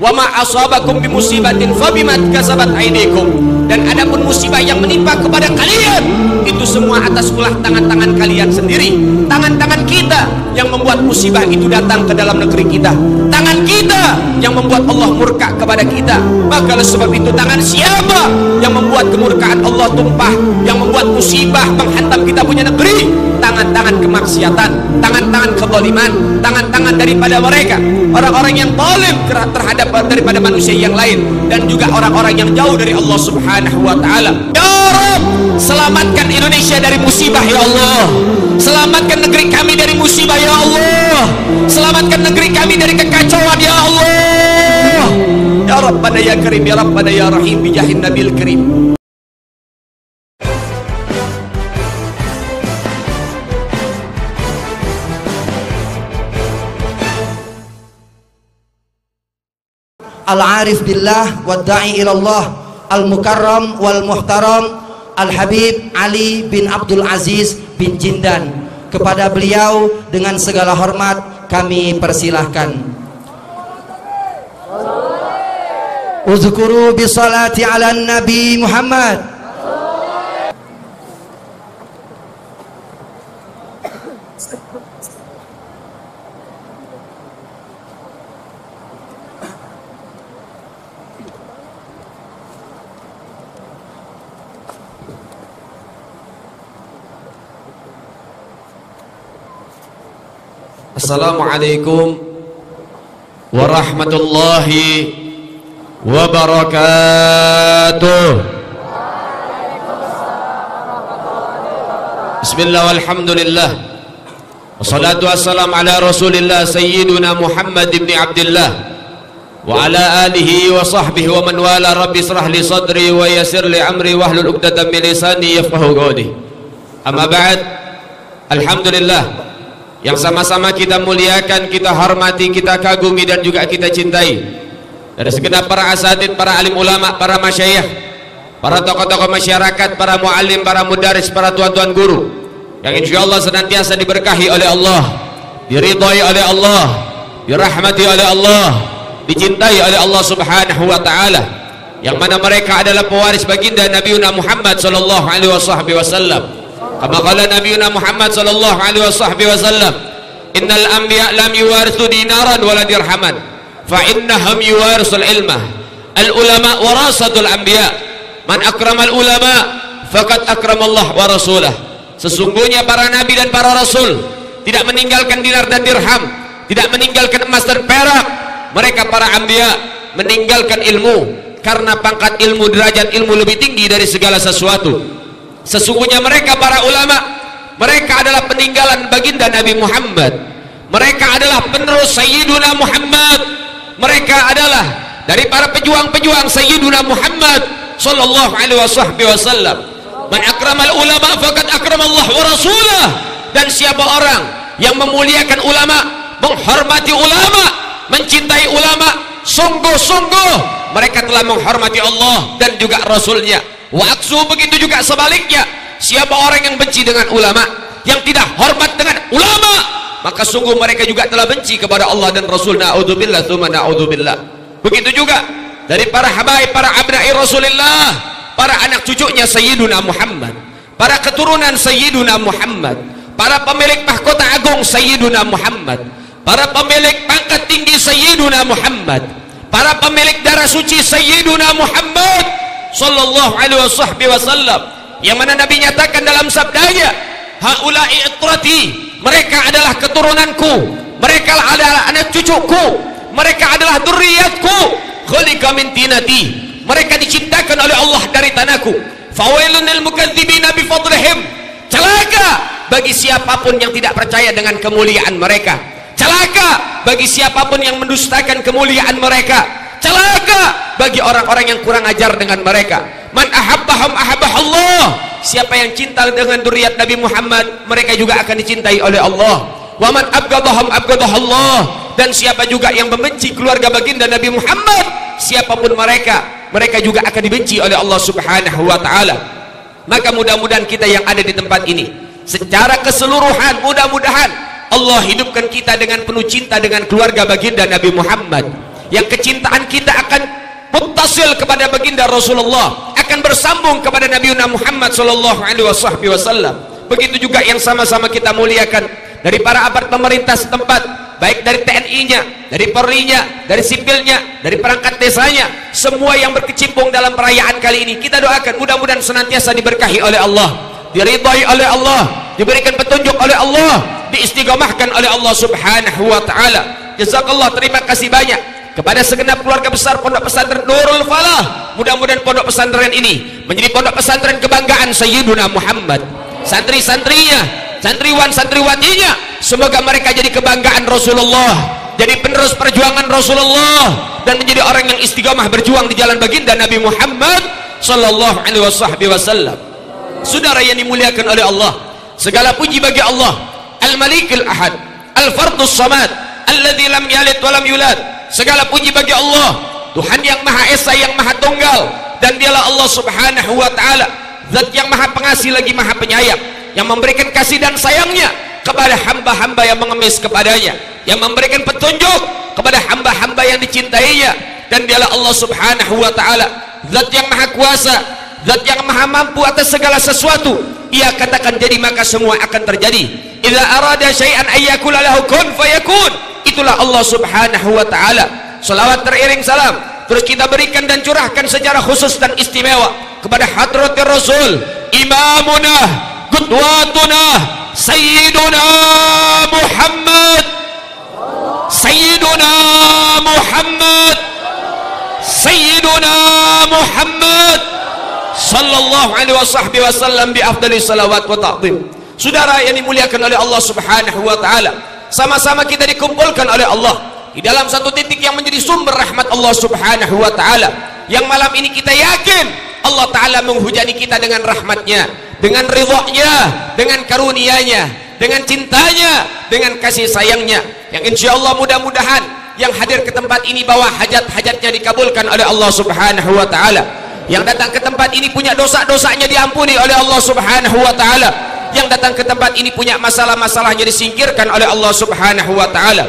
Wa ma asabakum bimusibatin fabima kasabat aydikum. Dan adapun musibah yang menimpa kepada kalian itu semua atas ulah tangan-tangan kalian sendiri. Tangan-tangan kita yang membuat musibah itu datang ke dalam negeri kita. Tangan kita yang membuat Allah murka kepada kita. Maka oleh sebab itu, tangan siapa yang membuat kemurkaan Allah tumpah, yang membuat musibah menghantam kita punya negeri? Tangan-tangan kemaksiatan, tangan-tangan kezaliman, tangan-tangan daripada mereka orang-orang yang zalim terhadap daripada manusia yang lain, dan juga orang-orang yang jauh dari Allah Subhanahu wa ta'ala. Ya Rabb, selamatkan Indonesia dari musibah ya Allah. Selamatkan negeri kami dari musibah ya Allah. Selamatkan negeri kami dari kekacauan ya Allah. Ya Rabbana ya Karim, ya Rabbana ya Rahim, bijahin Nabil Karim. Al-Arif Billah wa Da'i ilallah Al-Mukarram wal Muhtaram Al-Habib Ali bin Abdul Aziz bin Jindan. Kepada beliau dengan segala hormat kami persilahkan. Uzkuru bisalati ala Nabi Muhammad. Assalamualaikum warahmatullahi wabarakatuh. Bismillah walhamdulillah, wassalatu wassalamu ala rasulillah sayyiduna Muhammad ibn Abdullah wa ala alihi wa sahbihi wa man wala. Rabbi israh li sadri wa yassir li amri wahlul 'uqdatam min lisani yafqahu qawli. Amma ba'd. Alhamdulillah, yang sama-sama kita muliakan, kita hormati, kita kagumi, dan juga kita cintai, dari segenap para asatidz, para alim ulama, para masyayikh, para tokoh-tokoh masyarakat, para muallim, para mudaris, para tuan-tuan guru yang insyaallah senantiasa diberkahi oleh Allah, diridhai oleh Allah, dirahmati oleh Allah, dicintai oleh Allah Subhanahu wa ta'ala, yang mana mereka adalah pewaris baginda Nabiuna Muhammad sallallahu alaihi wasallam. Kama qala Nabiuna Muhammad sallallahu alaihi wasallam, innal anbiya lam yuwarithu dinaran wala dirhaman fa innahum yuwarisul ilma. Al ulama warasatul anbiya, man akramal ulama faqad akramallah wa rasulah. Sesungguhnya para nabi dan para rasul tidak meninggalkan dinar dan dirham, tidak meninggalkan emas dan perak. Mereka para anbiya meninggalkan ilmu, karena pangkat ilmu, derajat ilmu lebih tinggi dari segala sesuatu. Sesungguhnya mereka para ulama, mereka adalah peninggalan baginda Nabi Muhammad. Mereka adalah penerus Sayyiduna Muhammad. Mereka adalah dari para pejuang-pejuang Sayyiduna Muhammad sallallahu alaihi wasallam. Man akramal ulama faqad akramallah wa rasulah. Dan siapa orang yang memuliakan ulama, menghormati ulama, mencintai ulama, sungguh-sungguh mereka telah menghormati Allah dan juga Rasulnya. Wa aksu, begitu juga sebaliknya. Siapa orang yang benci dengan ulama, yang tidak hormat dengan ulama, maka sungguh mereka juga telah benci kepada Allah dan Rasul. Na'udzubillah tsumma na'udzubillah. Begitu juga dari para habaib, para abna'i Rasulullah, para anak cucunya Sayyiduna Muhammad, para keturunan Sayyiduna Muhammad, para pemilik mahkota agung Sayyiduna Muhammad, para pemilik pangkat tinggi Sayyiduna Muhammad, para pemilik darah suci Sayyiduna Muhammad sallallahu alaihi wasallam, yang mana Nabi nyatakan dalam sabdanya, haula'i itrati, mereka adalah keturunanku, mereka adalah anak cucuku, mereka adalah dzurriyyatku, khuliqa min tinati, mereka diciptakan oleh Allah dari tanahku. Fawailun lil mukadzibina bi fadlihim, celaka bagi siapapun yang tidak percaya dengan kemuliaan mereka, celaka bagi siapapun yang mendustakan kemuliaan mereka, celaka bagi orang-orang yang kurang ajar dengan mereka. Man ahabbahum ahabbahallah, siapa yang cinta dengan dzurriyyat Nabi Muhammad, mereka juga akan dicintai oleh Allah. Wa man abghadahum abghadahallah, dan siapa juga yang membenci keluarga baginda Nabi Muhammad, siapapun mereka, mereka juga akan dibenci oleh Allah Subhanahu wa ta'ala. Maka mudah-mudahan kita yang ada di tempat ini secara keseluruhan, mudah-mudahan Allah hidupkan kita dengan penuh cinta dengan keluarga baginda Nabi Muhammad, yang kecintaan kita akan muttasil kepada baginda Rasulullah, akan bersambung kepada Nabi Muhammad sallallahu alaihi wasallam. Begitu juga yang sama-sama kita muliakan dari para aparat pemerintah setempat, baik dari TNI-nya, dari Polri-nya, dari sipilnya, dari perangkat desanya, semua yang berkecimpung dalam perayaan kali ini, kita doakan mudah-mudahan senantiasa diberkahi oleh Allah, diridhai oleh Allah, diberikan petunjuk oleh Allah, diistiqomahkan oleh Allah subhanahu wa ta'ala. Jazakallah, terima kasih banyak kepada segenap keluarga besar Pondok Pesantren Nurul Falah. Mudah-mudahan pondok pesantren ini menjadi pondok pesantren kebanggaan Sayyiduna Muhammad, santri-santrinya, santriwan santriwatinya, semoga mereka jadi kebanggaan Rasulullah, jadi penerus perjuangan Rasulullah, dan menjadi orang yang istiqomah berjuang di jalan baginda Nabi Muhammad sallallahu alaihi wasallam. Saudara yang dimuliakan oleh Allah, segala puji bagi Allah Al-Malikul Ahad, Al-Fardus Samad, alladzi lam yalid wa lam yulad. Segala puji bagi Allah, Tuhan yang Maha Esa, yang Maha Tunggal, dan dialah Allah subhanahu wa ta'ala, zat yang Maha Pengasih lagi Maha Penyayang, yang memberikan kasih dan sayangnya kepada hamba-hamba yang mengemis kepadanya, yang memberikan petunjuk kepada hamba-hamba yang dicintainya, dan dialah Allah subhanahu wa ta'ala, zat yang Maha Kuasa, zat yang Maha Mampu atas segala sesuatu. Ia katakan jadi maka semua akan terjadi. Idza arada syai'an ayyakula lahu kun fayakun. Itulah Allah subhanahu wa ta'ala. Salawat teriring salam terus kita berikan dan curahkan secara khusus dan istimewa kepada hadratir Rasul, imamuna, qudwatuna, sayyiduna Muhammad, sayyiduna Muhammad, sayyiduna Muhammad sallallahu alaihi wasallam bi afdali salawat wa ta'zim. Saudara yang dimuliakan oleh Allah subhanahu wa ta'ala, sama-sama kita dikumpulkan oleh Allah di dalam satu titik yang menjadi sumber rahmat Allah subhanahu wa ta'ala, yang malam ini kita yakin Allah ta'ala menghujani kita dengan rahmatnya, dengan ridhonya, dengan karunianya, dengan cintanya, dengan kasih sayangnya, yang insya Allah mudah-mudahan yang hadir ke tempat ini bawa hajat-hajatnya dikabulkan oleh Allah subhanahu wa ta'ala, yang datang ke tempat ini punya dosa-dosanya diampuni oleh Allah subhanahu wa ta'ala, yang datang ke tempat ini punya masalah-masalahnya disingkirkan oleh Allah subhanahu wa ta'ala.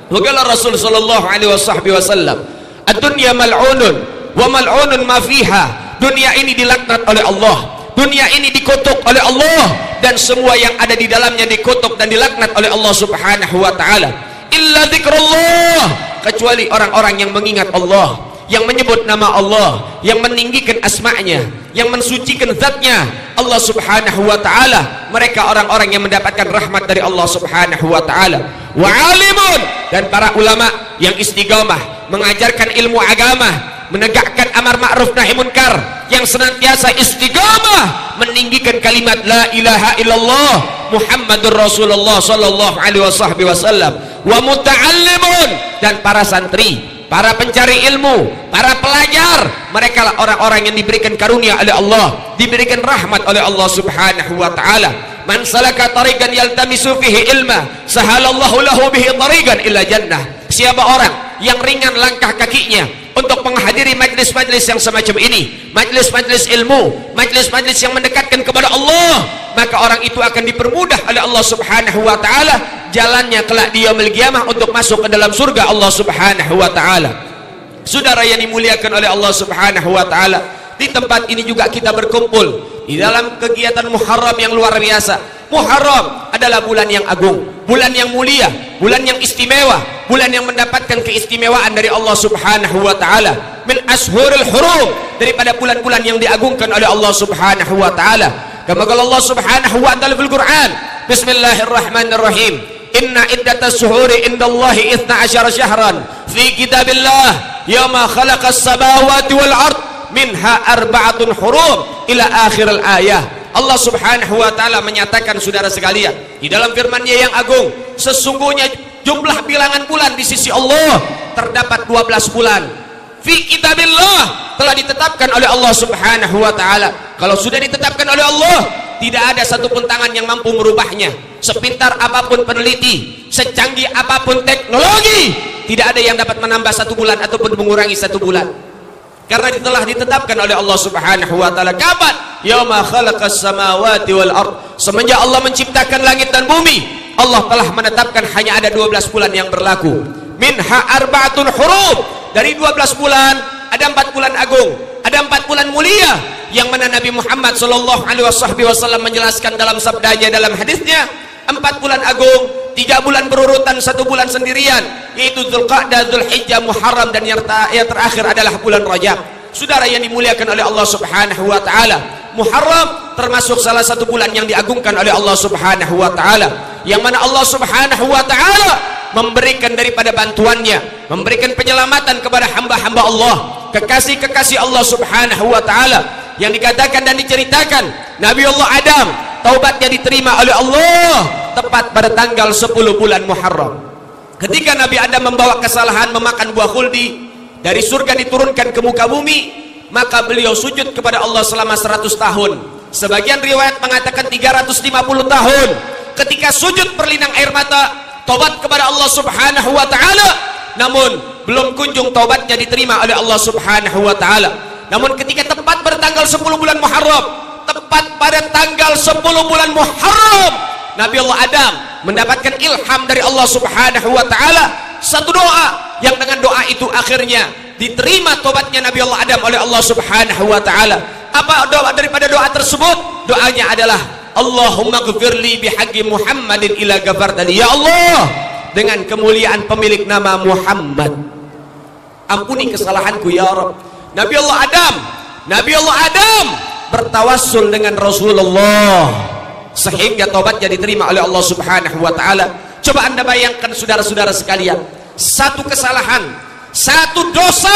Waqala Rasul sallallahu alaihi wasallam, ad-dunya mal'unun wa mal'unun ma fiha. Dunia ini dilaknat oleh Allah, dunia ini dikutuk oleh Allah, dan semua yang ada di dalamnya dikutuk dan dilaknat oleh Allah subhanahu wa ta'ala. Illa dzikrullah, kecuali orang-orang yang mengingat Allah, yang menyebut nama Allah, yang meninggikan asma'nya, yang mensucikan zatnya Allah subhanahu wa ta'ala. Mereka orang-orang yang mendapatkan rahmat dari Allah subhanahu wa ta'ala. Wa alimun, dan para ulama yang istiqamah mengajarkan ilmu agama, menegakkan amar ma'ruf nahi munkar, yang senantiasa istiqamah meninggikan kalimat la ilaha illallah Muhammadur Rasulullah sallallahu alaihi wasallam. Wa muta'allimun, dan para santri, para pencari ilmu, para pelajar, mereka lah orang-orang yang diberikan karunia oleh Allah, diberikan rahmat oleh Allah subhanahu wa ta'ala. Man salaka tariqan yaltamisu fihi ilma sahalallahu lahu bihi tariqan ila jannah. Siapa orang yang ringan langkah kakinya untuk menghadiri majlis-majlis yang semacam ini, majlis-majlis ilmu, majlis-majlis yang mendekatkan kepada Allah, maka orang itu akan dipermudah oleh Allah subhanahu wa ta'ala jalannya kelak di yaumil qiyamah untuk masuk ke dalam surga Allah subhanahu wa ta'ala. Saudara yang dimuliakan oleh Allah subhanahu wa ta'ala, di tempat ini juga kita berkumpul di dalam kegiatan Muharram yang luar biasa. Muharram adalah bulan yang agung, bulan yang mulia, bulan yang istimewa, bulan yang mendapatkan keistimewaan dari Allah subhanahu wa ta'ala. Min ashurul hurum, daripada bulan-bulan yang diagungkan oleh Allah subhanahu wa ta'ala. Kama qala Allah subhanahu wa ta'ala fil Quran, bismillahirrahmanirrahim, inna iddatas syuhuri indallahi 12 syahran fi kitabillah yawma khalaqas samawati wal ard minha arba'atun hurum ila akhir al-ayah. Allah subhanahu wa ta'ala menyatakan, saudara sekalian, di dalam firman-Nya yang agung, sesungguhnya jumlah bilangan bulan di sisi Allah terdapat 12 bulan. Fi kitabillah, telah ditetapkan oleh Allah subhanahu wa ta'ala. Kalau sudah ditetapkan oleh Allah, tidak ada satupun tangan yang mampu merubahnya. Sepintar apapun peneliti, secanggih apapun teknologi, tidak ada yang dapat menambah 1 bulan ataupun mengurangi 1 bulan. Karena telah ditetapkan oleh Allah subhanahu wa ta'ala. Kapan? Yauma khalaqas samawati wal ard, semenjak Allah menciptakan langit dan bumi, Allah telah menetapkan hanya ada 12 bulan yang berlaku. minha arba'atun huruf, dari 12 bulan ada 4 bulan agung, ada 4 bulan mulia, yang mana Nabi Muhammad sallallahu alaihi wasallam menjelaskan dalam sabdanya, dalam hadisnya, 4 bulan agung, 3 bulan berurutan, 1 bulan sendirian, yaitu Dzulqa'dah, Dzulhijjah, Muharram, dan yang terakhir adalah bulan Rajab. Saudara yang dimuliakan oleh Allah Subhanahu wa taala, Muharram termasuk salah satu bulan yang diagungkan oleh Allah Subhanahu wa taala, yang mana Allah Subhanahu wa taala memberikan daripada bantuannya, memberikan penyelamatan kepada hamba-hamba Allah, kekasih-kekasih Allah Subhanahu wa taala, yang dikatakan dan diceritakan Nabi Allah Adam taubatnya diterima oleh Allah tepat pada tanggal 10 bulan Muharram. Ketika Nabi Adam membawa kesalahan memakan buah khuldi, dari surga diturunkan ke muka bumi, maka beliau sujud kepada Allah selama 100 tahun. Sebagian riwayat mengatakan 350 tahun. Ketika sujud berlinang air mata, taubat kepada Allah Subhanahu wa taala, namun belum kunjung taubatnya diterima oleh Allah Subhanahu wa taala. Namun ketika tepat pada tanggal 10 bulan Muharram, tepat pada tanggal 10 bulan Muharram, Nabi Allah Adam mendapatkan ilham dari Allah Subhanahu wa taala, satu doa yang dengan doa itu akhirnya diterima tobatnya Nabi Allah Adam oleh Allah Subhanahu wa taala. Apa doa daripada doa tersebut? Doanya adalah Allahumma ghfirli bihaqqi Muhammadin ila ghafartali. Ya Allah, dengan kemuliaan pemilik nama Muhammad, ampuni kesalahanku ya Rabb. Nabi Allah Adam bertawassul dengan Rasulullah sehingga tobatnya diterima oleh Allah Subhanahu wa taala. Coba Anda bayangkan saudara-saudara sekalian, satu kesalahan, satu dosa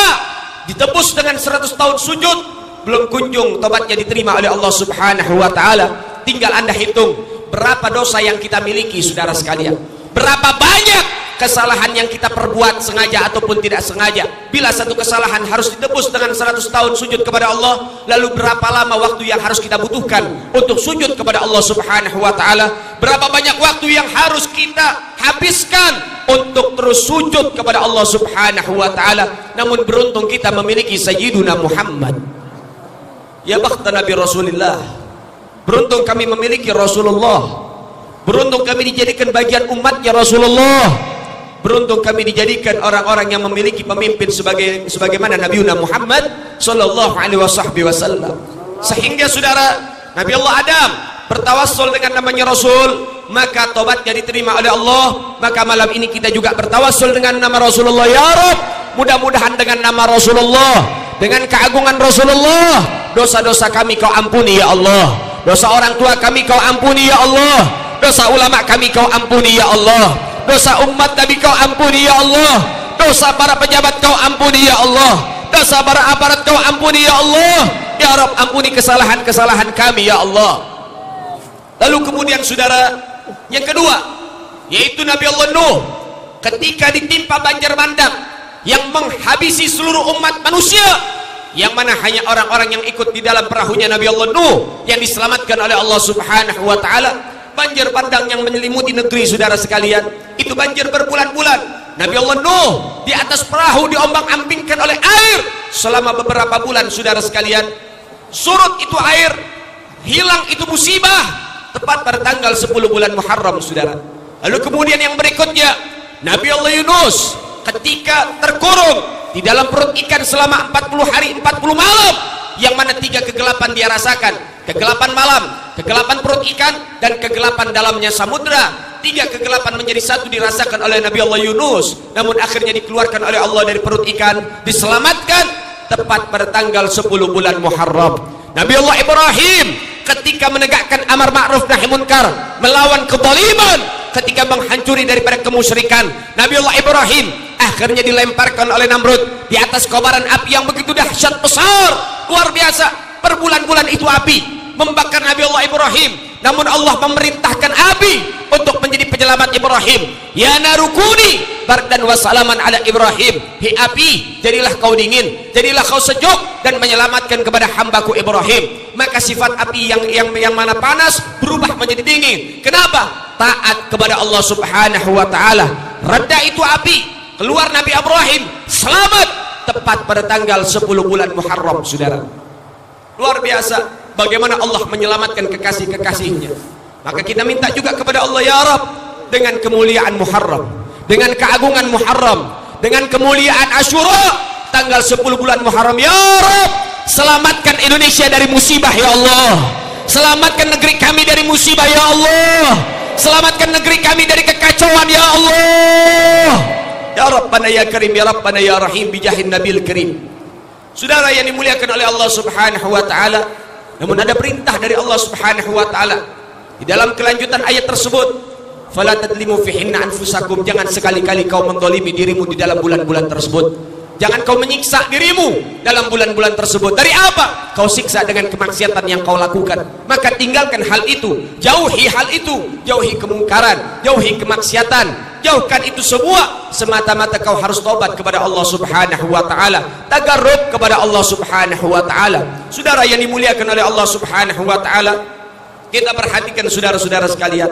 ditebus dengan 100 tahun sujud, belum kunjung tobatnya diterima oleh Allah Subhanahu wa taala. Tinggal Anda hitung berapa dosa yang kita miliki, saudara sekalian. Berapa banyak kesalahan yang kita perbuat sengaja ataupun tidak sengaja. Bila satu kesalahan harus ditebus dengan 100 tahun sujud kepada Allah, lalu berapa lama waktu yang harus kita butuhkan untuk sujud kepada Allah Subhanahu wa taala? Berapa banyak waktu yang harus kita habiskan untuk terus sujud kepada Allah Subhanahu wa taala? Namun beruntung kita memiliki Sayyiduna Muhammad. Ya bakhta Nabi Rasulullah. Beruntung kami memiliki Rasulullah. Beruntung kami dijadikan bagian umatnya Rasulullah. Beruntung kami dijadikan orang-orang yang memiliki pemimpin sebagaimana Nabi Muhammad sallallahu alaihi wasallam. Sehingga saudara, Nabi Allah Adam bertawassul dengan namanya Rasul, maka tobatnya diterima oleh Allah. Maka malam ini kita juga bertawassul dengan nama Rasulullah. Ya Rabb, mudah-mudahan dengan nama Rasulullah, dengan keagungan Rasulullah, dosa-dosa kami kau ampuni ya Allah, dosa orang tua kami kau ampuni ya Allah, dosa ulama kami kau ampuni ya Allah, dosa umat Nabi kau ampuni ya Allah, dosa para pejabat kau ampuni ya Allah, dosa para aparat kau ampuni ya Allah. Ya Rabb, ampuni kesalahan-kesalahan kami ya Allah. Lalu kemudian saudara, yang kedua, yaitu Nabi Allah Nuh, ketika ditimpa banjir bandang yang menghabisi seluruh umat manusia, yang mana hanya orang-orang yang ikut di dalam perahunya Nabi Allah Nuh yang diselamatkan oleh Allah Subhanahu wa taala. Banjir bandang yang menyelimuti negeri saudara sekalian, itu banjir berbulan-bulan. Nabi Allah Nuh di atas perahu diombang-ambingkan oleh air selama beberapa bulan saudara sekalian. Surut itu air, hilang itu musibah tepat pada tanggal 10 bulan Muharram saudara. Lalu kemudian yang berikutnya, Nabi Allah Yunus ketika terkurung di dalam perut ikan selama 40 hari 40 malam, yang mana 3 kegelapan dia rasakan: kegelapan malam, kegelapan perut ikan, dan kegelapan dalamnya samudra. 3 kegelapan menjadi satu dirasakan oleh Nabi Allah Yunus, namun akhirnya dikeluarkan oleh Allah dari perut ikan, diselamatkan tepat pada tanggal 10 bulan Muharram. Nabi Allah Ibrahim ketika menegakkan amar ma'ruf nahi munkar, melawan kezaliman, ketika menghancuri daripada kemusyrikan, Nabi Allah Ibrahim akhirnya dilemparkan oleh Namrud di atas kobaran api yang begitu dahsyat besar, luar biasa. Berbulan-bulan itu api membakar Nabi Allah Ibrahim, namun Allah memerintahkan api untuk menjadi penyelamat Ibrahim. Ya narukuni bardan wa salaman ala Ibrahim. Hi api, jadilah kau dingin, jadilah kau sejuk dan menyelamatkan kepada hambaku Ibrahim. Maka sifat api yang mana panas berubah menjadi dingin. Kenapa? Taat kepada Allah Subhanahu wa taala. Reda itu api, keluar Nabi Ibrahim selamat tepat pada tanggal 10 bulan Muharram saudara. Luar biasa bagaimana Allah menyelamatkan kekasih-kekasihnya. Maka kita minta juga kepada Allah, ya Rabb, dengan kemuliaan Muharram, dengan keagungan Muharram, dengan kemuliaan Asyura tanggal 10 bulan Muharram. Ya Rabb, selamatkan Indonesia dari musibah ya Allah, selamatkan negeri kami dari musibah ya Allah, selamatkan negeri kami dari kekacauan ya Allah. Ya Rabbana ya Karim, ya Rabbana ya Rahim, bijahin Nabil Karim. Saudara yang dimuliakan oleh Allah Subhanahu wa taala, namun ada perintah dari Allah Subhanahu wa taala di dalam kelanjutan ayat tersebut, fala tadlimu fihinna anfusakum, jangan sekali-kali kau mendolimi dirimu di dalam bulan-bulan tersebut. Jangan kau menyiksa dirimu dalam bulan-bulan tersebut. Dari apa? Kau siksa dengan kemaksiatan yang kau lakukan. Maka tinggalkan hal itu, jauhi hal itu, jauhi kemungkaran, jauhi kemaksiatan, jauhkan itu semua. Semata-mata kau harus tobat kepada Allah Subhanahu wa taala, tagarrub kepada Allah Subhanahu wa taala. Saudara yang dimuliakan oleh Allah Subhanahu wa taala, kita perhatikan saudara-saudara sekalian,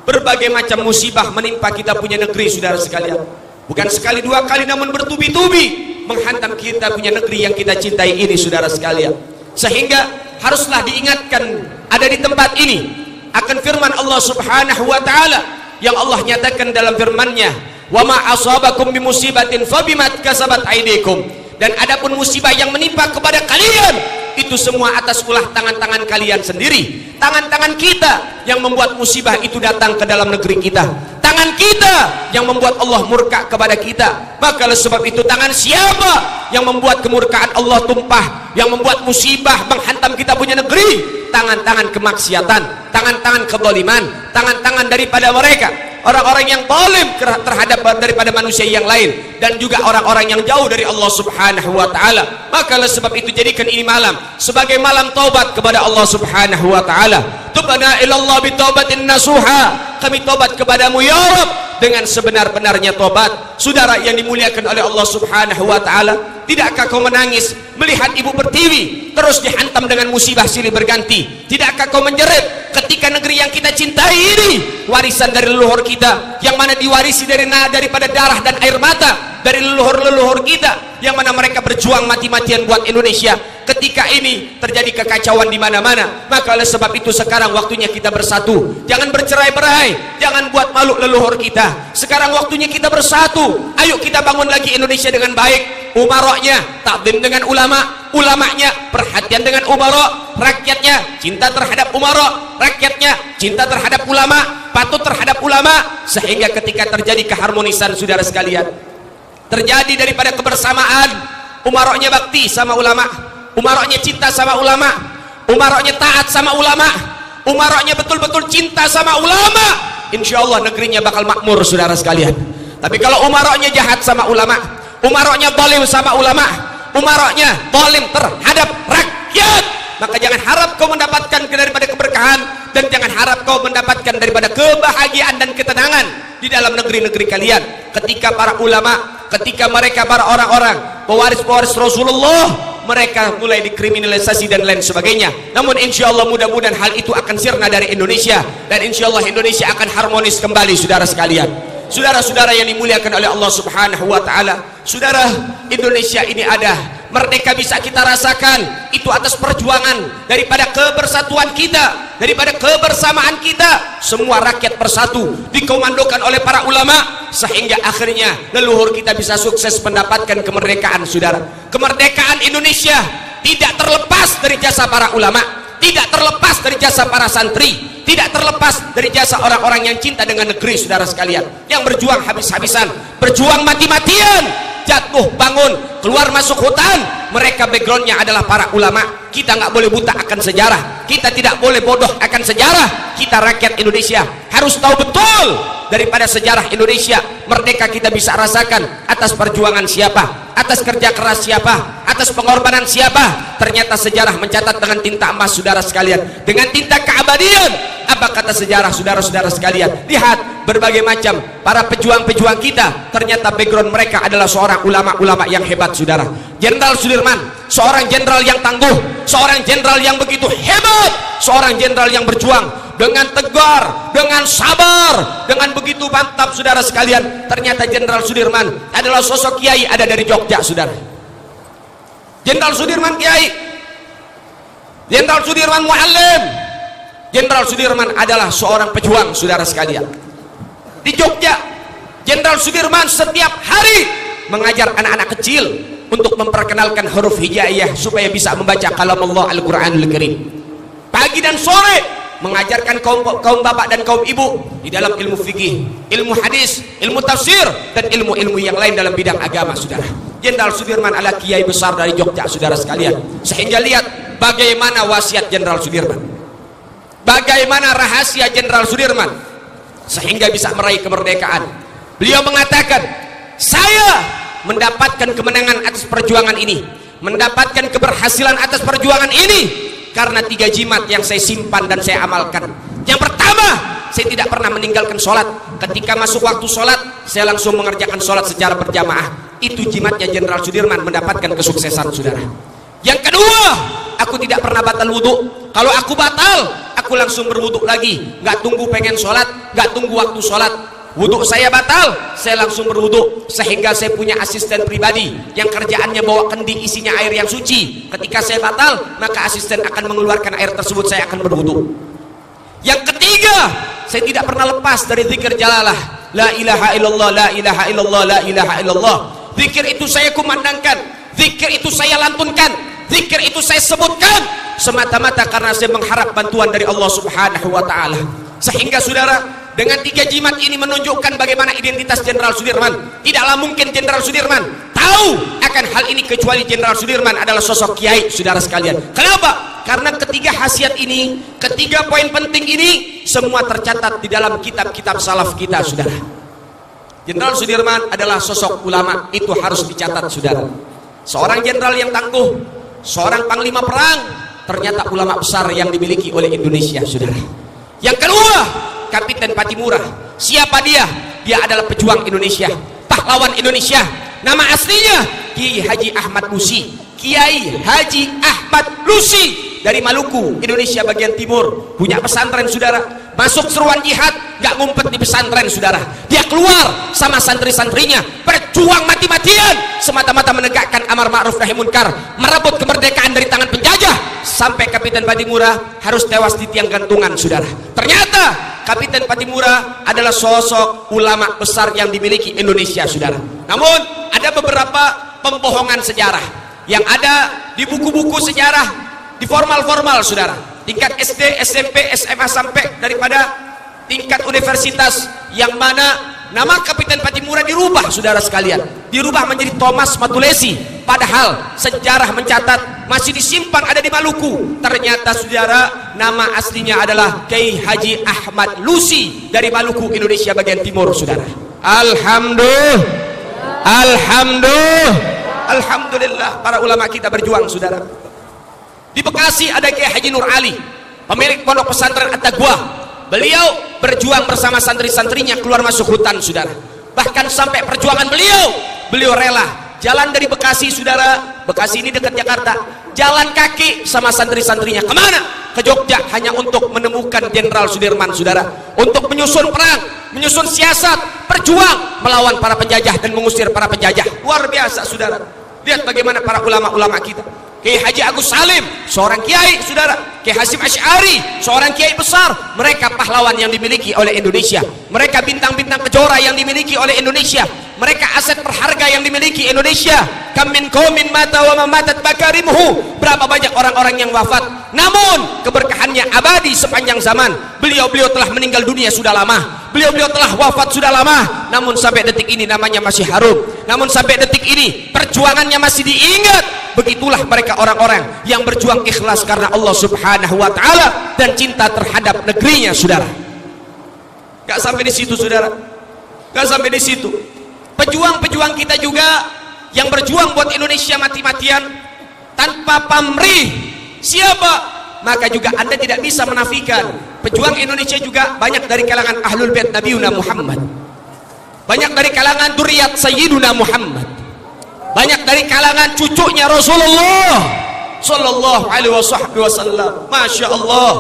berbagai macam musibah menimpa kita punya negeri saudara sekalian. Bukan sekali dua kali, namun bertubi-tubi menghantam kita punya negeri yang kita cintai ini saudara sekalian. Sehingga haruslah diingatkan ada di tempat ini akan firman Allah Subhanahu wa taala yang Allah nyatakan dalam firman-Nya, wa ma asabakum bimusibatin fabimat kasabat aydikum, dan adapun musibah yang menimpa kepada kalian itu semua atas ulah tangan-tangan kalian sendiri. Tangan-tangan kita yang membuat musibah itu datang ke dalam negeri kita, tangan kita yang membuat Allah murka kepada kita. Maka oleh sebab itu, tangan siapa yang membuat kemurkaan Allah tumpah, yang membuat musibah menghantam kita punya negeri? Tangan-tangan kemaksiatan, tangan-tangan kezaliman, tangan-tangan daripada mereka orang-orang yang zalim terhadap daripada manusia yang lain, dan juga orang-orang yang jauh dari Allah Subhanahu wa taala. Maka oleh sebab itu, jadikan ini malam sebagai malam taubat kepada Allah Subhanahu wa taala. Tubna ilallah bitaubatin nasuha, kami tobat kepadamu ya Rabb dengan sebenar-benarnya tobat. Saudara yang dimuliakan oleh Allah Subhanahu wa taala, tidakkah kau menangis melihat ibu pertiwi terus dihantam dengan musibah silih berganti? Tidakkah kau menjerit ketika negeri yang kita cintai ini, warisan dari leluhur kita, yang mana diwarisi daripada darah dan air mata dari leluhur-leluhur kita, yang mana mereka berjuang mati-matian buat Indonesia, ketika ini terjadi kekacauan di mana-mana? Maka oleh sebab itu sekarang waktunya kita bersatu, jangan bercerai-berai, jangan buat malu leluhur kita. Sekarang waktunya kita bersatu, ayo kita bangun lagi Indonesia dengan baik. Umaroknya takdim dengan ulama, ulamanya perhatian dengan umarok, rakyatnya cinta terhadap umarok, rakyatnya cinta terhadap ulama, patuh terhadap ulama, sehingga ketika terjadi keharmonisan saudara sekalian, terjadi daripada kebersamaan, umaroknya bakti sama ulama, umaroknya cinta sama ulama, umaroknya taat sama ulama, umaroknya betul-betul cinta sama ulama, insya Allah negerinya bakal makmur saudara sekalian. Tapi kalau umaroknya jahat sama ulama, umaroknya zalim sama ulama, umaroknya zalim terhadap rakyat, maka jangan harap kau mendapatkan daripada keberkahan, dan jangan harap kau mendapatkan daripada kebahagiaan dan ketenangan di dalam negeri-negeri kalian. Ketika para ulama, ketika mereka para orang-orang pewaris-pewaris Rasulullah, mereka mulai dikriminalisasi dan lain sebagainya. Namun insya Allah mudah-mudahan hal itu akan sirna dari Indonesia, dan insya Allah Indonesia akan harmonis kembali saudara sekalian. Saudara-saudara yang dimuliakan oleh Allah Subhanahu wa taala, saudara, Indonesia ini ada, merdeka bisa kita rasakan itu atas perjuangan daripada kebersatuan kita, daripada kebersamaan kita. Semua rakyat bersatu dikomandokan oleh para ulama, sehingga akhirnya leluhur kita bisa sukses mendapatkan kemerdekaan. Saudara, kemerdekaan Indonesia tidak terlepas dari jasa para ulama, tidak terlepas dari jasa para santri, tidak terlepas dari jasa orang-orang yang cinta dengan negeri saudara sekalian, yang berjuang habis-habisan, berjuang mati-matian, jatuh bangun, keluar masuk hutan. Mereka backgroundnya adalah para ulama. Kita nggak boleh buta akan sejarah, kita tidak boleh bodoh akan sejarah. Kita rakyat Indonesia harus tahu betul daripada sejarah Indonesia. Merdeka kita bisa rasakan atas perjuangan siapa, atas kerja keras siapa, atas pengorbanan siapa. Ternyata sejarah mencatat dengan tinta emas saudara sekalian, dengan tinta keabadian. Apa kata sejarah saudara-saudara sekalian? Lihat berbagai macam para pejuang-pejuang kita, ternyata background mereka adalah seorang ulama-ulama yang hebat saudara. Jenderal Sudirman, seorang jenderal yang tangguh, seorang jenderal yang begitu hebat, seorang jenderal yang berjuang dengan tegar, dengan sabar, dengan begitu mantap saudara sekalian. Ternyata Jenderal Sudirman adalah sosok kiai, ada dari Jogja saudara. Jenderal Sudirman kiai, Jenderal Sudirman muallim, Jenderal Sudirman adalah seorang pejuang saudara sekalian. Di Jogja Jenderal Sudirman setiap hari mengajar anak-anak kecil untuk memperkenalkan huruf hijaiyah supaya bisa membaca kalam Allah Al-Quranul Karim. Pagi dan sore mengajarkan kaum bapak dan kaum ibu di dalam ilmu fikih, ilmu hadis, ilmu tafsir, dan ilmu-ilmu yang lain dalam bidang agama, saudara. Jenderal Sudirman adalah kiai besar dari Jogja, saudara sekalian. Sehingga lihat bagaimana wasiat Jenderal Sudirman, bagaimana rahasia Jenderal Sudirman sehingga bisa meraih kemerdekaan. Beliau mengatakan, saya mendapatkan kemenangan atas perjuangan ini, mendapatkan keberhasilan atas perjuangan ini karena 3 jimat yang saya simpan dan saya amalkan. Yang pertama, saya tidak pernah meninggalkan sholat. Ketika masuk waktu sholat, saya langsung mengerjakan sholat secara berjamaah. Itu jimatnya Jenderal Sudirman mendapatkan kesuksesan, saudara. Yang kedua, aku tidak pernah batal wudhu. Kalau aku batal, aku langsung berwudhu lagi, nggak tunggu pengen sholat, nggak tunggu waktu sholat. Wudhu saya batal, saya langsung berwudhu. Sehingga saya punya asisten pribadi yang kerjaannya bawa kendi isinya air yang suci. Ketika saya batal, maka asisten akan mengeluarkan air tersebut, saya akan berwudhu. Yang ketiga, saya tidak pernah lepas dari zikir jalalah, la ilaha illallah, la ilaha illallah, la ilaha illallah. Zikir itu saya kumandangkan, zikir itu saya lantunkan, zikir itu saya sebutkan semata-mata karena saya mengharap bantuan dari Allah Subhanahu wa ta'ala. Sehingga saudara, dengan 3 jimat ini menunjukkan bagaimana identitas Jenderal Sudirman. Tidaklah mungkin Jenderal Sudirman tahu akan hal ini kecuali Jenderal Sudirman adalah sosok kiai, saudara sekalian. Kenapa? Karena ketiga khasiat ini, ketiga poin penting ini semua tercatat di dalam kitab-kitab salaf kita, saudara. Jenderal Sudirman adalah sosok ulama, itu harus dicatat, saudara. Seorang jenderal yang tangguh, seorang panglima perang, ternyata ulama besar yang dimiliki oleh Indonesia, saudara. Yang kedua, Kapiten Patimura. Siapa dia? Dia adalah pejuang Indonesia, pahlawan Indonesia. Nama aslinya Kiai Haji Ahmad Lusi. Kiai Haji Ahmad Lusi dari Maluku, Indonesia bagian timur. Punya pesantren, saudara. Masuk seruan jihad, gak ngumpet di pesantren, saudara. Dia keluar sama santri-santrinya, berjuang mati-matian semata-mata menegakkan amar ma'ruf nahi munkar, merebut kemerdekaan dari tangan penjajah. Sampai Kapiten Patimura harus tewas di tiang gantungan, saudara. Ternyata Kapiten Patimura adalah sosok ulama besar yang dimiliki Indonesia, saudara. Namun ada beberapa pembohongan sejarah yang ada di buku-buku sejarah, di formal-formal, saudara. Tingkat SD, SMP, SMA, sampai daripada tingkat universitas, yang mana nama Kapiten Patimura dirubah, saudara sekalian. Dirubah menjadi Thomas Matulesi. Padahal sejarah mencatat masih disimpan ada di Maluku. Ternyata, saudara, nama aslinya adalah Kiai Haji Ahmad Lusi dari Maluku, Indonesia bagian timur, saudara. Alhamdulillah, para ulama kita berjuang, saudara. Di Bekasi ada Kiai Haji Nur Ali, pemilik pondok pesantren At-Taqwa. Beliau berjuang bersama santri-santrinya keluar masuk hutan, saudara. Bahkan sampai perjuangan beliau rela jalan dari Bekasi, saudara. Bekasi ini dekat Jakarta. Jalan kaki sama santri-santrinya kemana? Ke Jogja, hanya untuk menemukan Jenderal Sudirman, saudara. Untuk menyusun perang, menyusun siasat, berjuang melawan para penjajah dan mengusir para penjajah. Luar biasa, saudara. Lihat bagaimana para ulama-ulama kita. Kiai Haji Agus Salim, seorang kiai, saudara. Kiai Hasyim Asy'ari, seorang kiai besar. Mereka pahlawan yang dimiliki oleh Indonesia. Mereka bintang-bintang kejora yang dimiliki oleh Indonesia. Mereka aset berharga yang dimiliki Indonesia. Kam min qaumin mata wa ma matat bakarimuhu. Berapa banyak orang-orang yang wafat, namun keberkahannya abadi sepanjang zaman. Beliau-beliau telah meninggal dunia sudah lama. Beliau-beliau telah wafat sudah lama, namun sampai detik ini namanya masih harum. Namun sampai detik ini perjuangannya masih diingat. Begitulah mereka orang-orang yang berjuang ikhlas karena Allah Subhanahu wa ta'ala dan cinta terhadap negerinya, saudara. Gak sampai di situ, saudara. Gak sampai di situ. Pejuang-pejuang kita juga yang berjuang buat Indonesia mati-matian tanpa pamrih siapa, maka juga Anda tidak bisa menafikan pejuang Indonesia juga banyak dari kalangan Ahlul Bait Nabiuna Muhammad, banyak dari kalangan Duriyat Sayyiduna Muhammad, banyak dari kalangan cucunya Rasulullah Sallallahu Alaihi Wasallam. Masya Allah.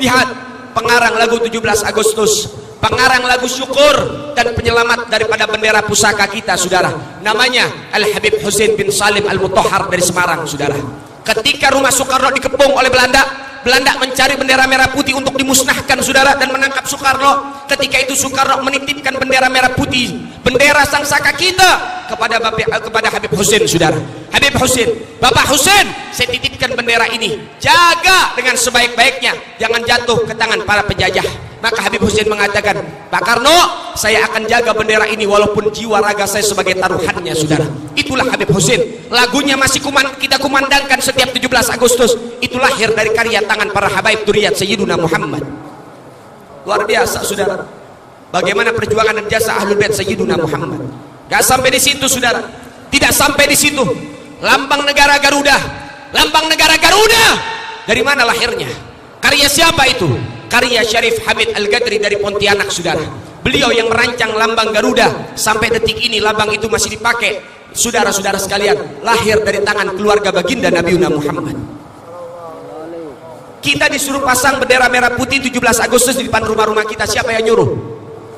Lihat pengarang lagu 17 Agustus, pengarang lagu syukur dan penyelamat daripada bendera pusaka kita, saudara. Namanya Al-Habib Husain bin Salim Al-Mutahhar dari Semarang, saudara. Ketika rumah Soekarno dikepung oleh Belanda mencari bendera merah putih untuk dimusnahkan saudara dan menangkap Soekarno. Ketika itu Soekarno menitipkan bendera merah putih, bendera sangsaka kita kepada Habib Hussein saudara. Habib Hussein, Bapak Hussein, saya titipkan bendera ini, jaga dengan sebaik-baiknya, jangan jatuh ke tangan para penjajah. Maka Habib Hussein mengatakan, Pak Karno, saya akan jaga bendera ini walaupun jiwa raga saya sebagai taruhannya saudara. Itulah Habib Hussein. Lagunya masih kita kumandangkan setiap 17 Agustus. Itu lahir dari karya tangan para habaib Duriyat Sayyiduna Muhammad. Luar biasa saudara, bagaimana perjuangan dan jasa Ahlul Bait Sayyiduna Muhammad. Gak sampai di situ saudara, tidak sampai di situ. Lambang negara Garuda, lambang negara Garuda, dari mana lahirnya? Karya siapa itu? Karya Syarif Hamid Al-Gadri dari Pontianak saudara. Beliau yang merancang lambang Garuda, sampai detik ini lambang itu masih dipakai. Saudara-saudara sekalian, lahir dari tangan keluarga baginda Nabi Muhammad. Kita disuruh pasang bendera merah putih 17 Agustus di depan rumah-rumah kita. Siapa yang nyuruh?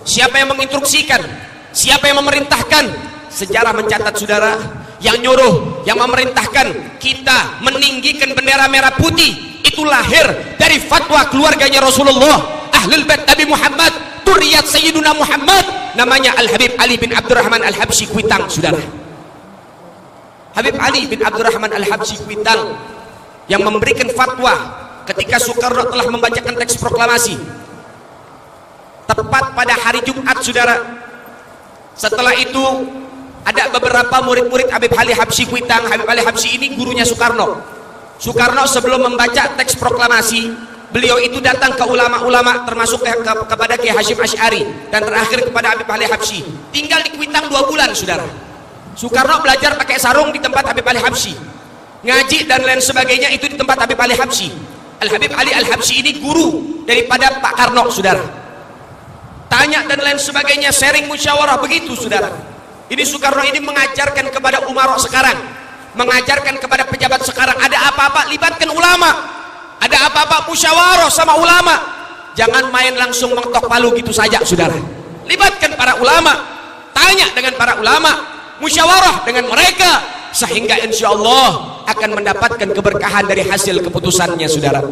Siapa yang menginstruksikan? Siapa yang memerintahkan? Sejarah mencatat saudara, yang nyuruh, yang memerintahkan kita meninggikan bendera merah putih itu lahir dari fatwa keluarganya Rasulullah, Ahlul Bait Nabi Muhammad, Duriyat Sayyiduna Muhammad, namanya Al-Habib Ali bin Abdurrahman Al-Habsyi Kuitang saudara. Habib Ali bin Abdurrahman Al-Habsyi Kuitang yang memberikan fatwa ketika Soekarno telah membacakan teks proklamasi tepat pada hari Jumat saudara. Setelah itu ada beberapa murid-murid Habib Ali Habsyi Kuitang. Habib Ali Habsyi ini gurunya Soekarno. Soekarno sebelum membaca teks proklamasi, beliau itu datang ke ulama-ulama termasuk kepada Kiai Hasyim Asy'ari dan terakhir kepada Habib Ali Habsyi. Tinggal di Kuitang 2 bulan saudara. Soekarno belajar pakai sarung di tempat Habib Ali Habsyi, ngaji dan lain sebagainya itu di tempat Habib Ali Habsyi. Al-Habib Ali Al-Habsyi ini guru daripada Pak Karno saudara. Tanya dan lain sebagainya, sharing musyawarah begitu saudara. Ini Soekarno ini mengajarkan kepada umarok sekarang, mengajarkan kepada pejabat sekarang, ada apa-apa libatkan ulama, ada apa-apa musyawarah sama ulama, jangan main langsung mengetok palu gitu saja saudara. Libatkan para ulama, tanya dengan para ulama, musyawarah dengan mereka, sehingga insya Allah akan mendapatkan keberkahan dari hasil keputusannya saudara.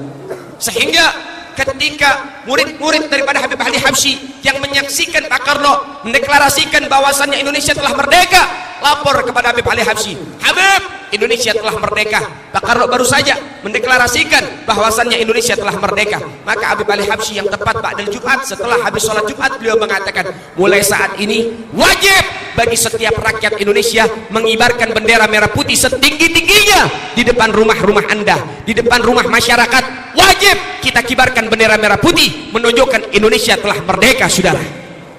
Sehingga ketika murid-murid daripada Habib Ali Habsyi yang menyaksikan Pak Karno mendeklarasikan bahwasannya Indonesia telah merdeka, lapor kepada Habib Ali Habsyi, Habib, Indonesia telah merdeka. Pak Karno baru saja mendeklarasikan bahwasannya Indonesia telah merdeka. Maka Habib Ali Habsyi yang tepat ba'dal Jumat, setelah habis sholat Jumat, beliau mengatakan, mulai saat ini wajib bagi setiap rakyat Indonesia mengibarkan bendera merah putih setinggi-tingginya di depan rumah-rumah Anda, di depan rumah masyarakat. Wajib kita kibarkan bendera merah putih menunjukkan Indonesia telah merdeka saudara.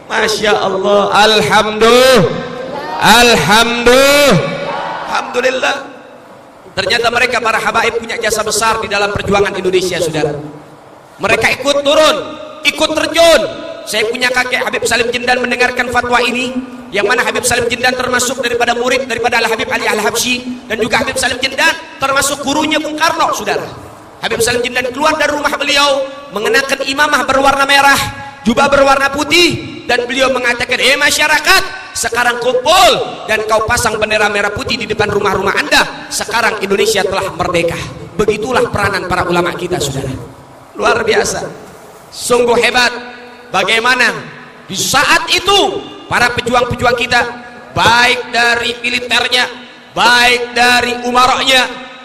Masya Allah, alhamdulillah. Ternyata mereka para habaib punya jasa besar di dalam perjuangan Indonesia saudara. Mereka ikut turun, ikut terjun. Saya punya kakek Habib Salim Jindan mendengarkan fatwa ini, yang mana Habib Salim Jindan termasuk daripada murid daripada Al-Habib Ali Al-Habsyi, dan juga Habib Salim Jindan termasuk gurunya Bung Karno saudara. Habib Salim Jindan keluar dari rumah beliau mengenakan imamah berwarna merah, jubah berwarna putih, dan beliau mengatakan, masyarakat, sekarang kumpul dan kau pasang bendera merah putih di depan rumah-rumah Anda. Sekarang Indonesia telah merdeka. Begitulah peranan para ulama kita saudara. Luar biasa, sungguh hebat. Bagaimana di saat itu para pejuang-pejuang kita, baik dari militernya, baik dari umaroknya,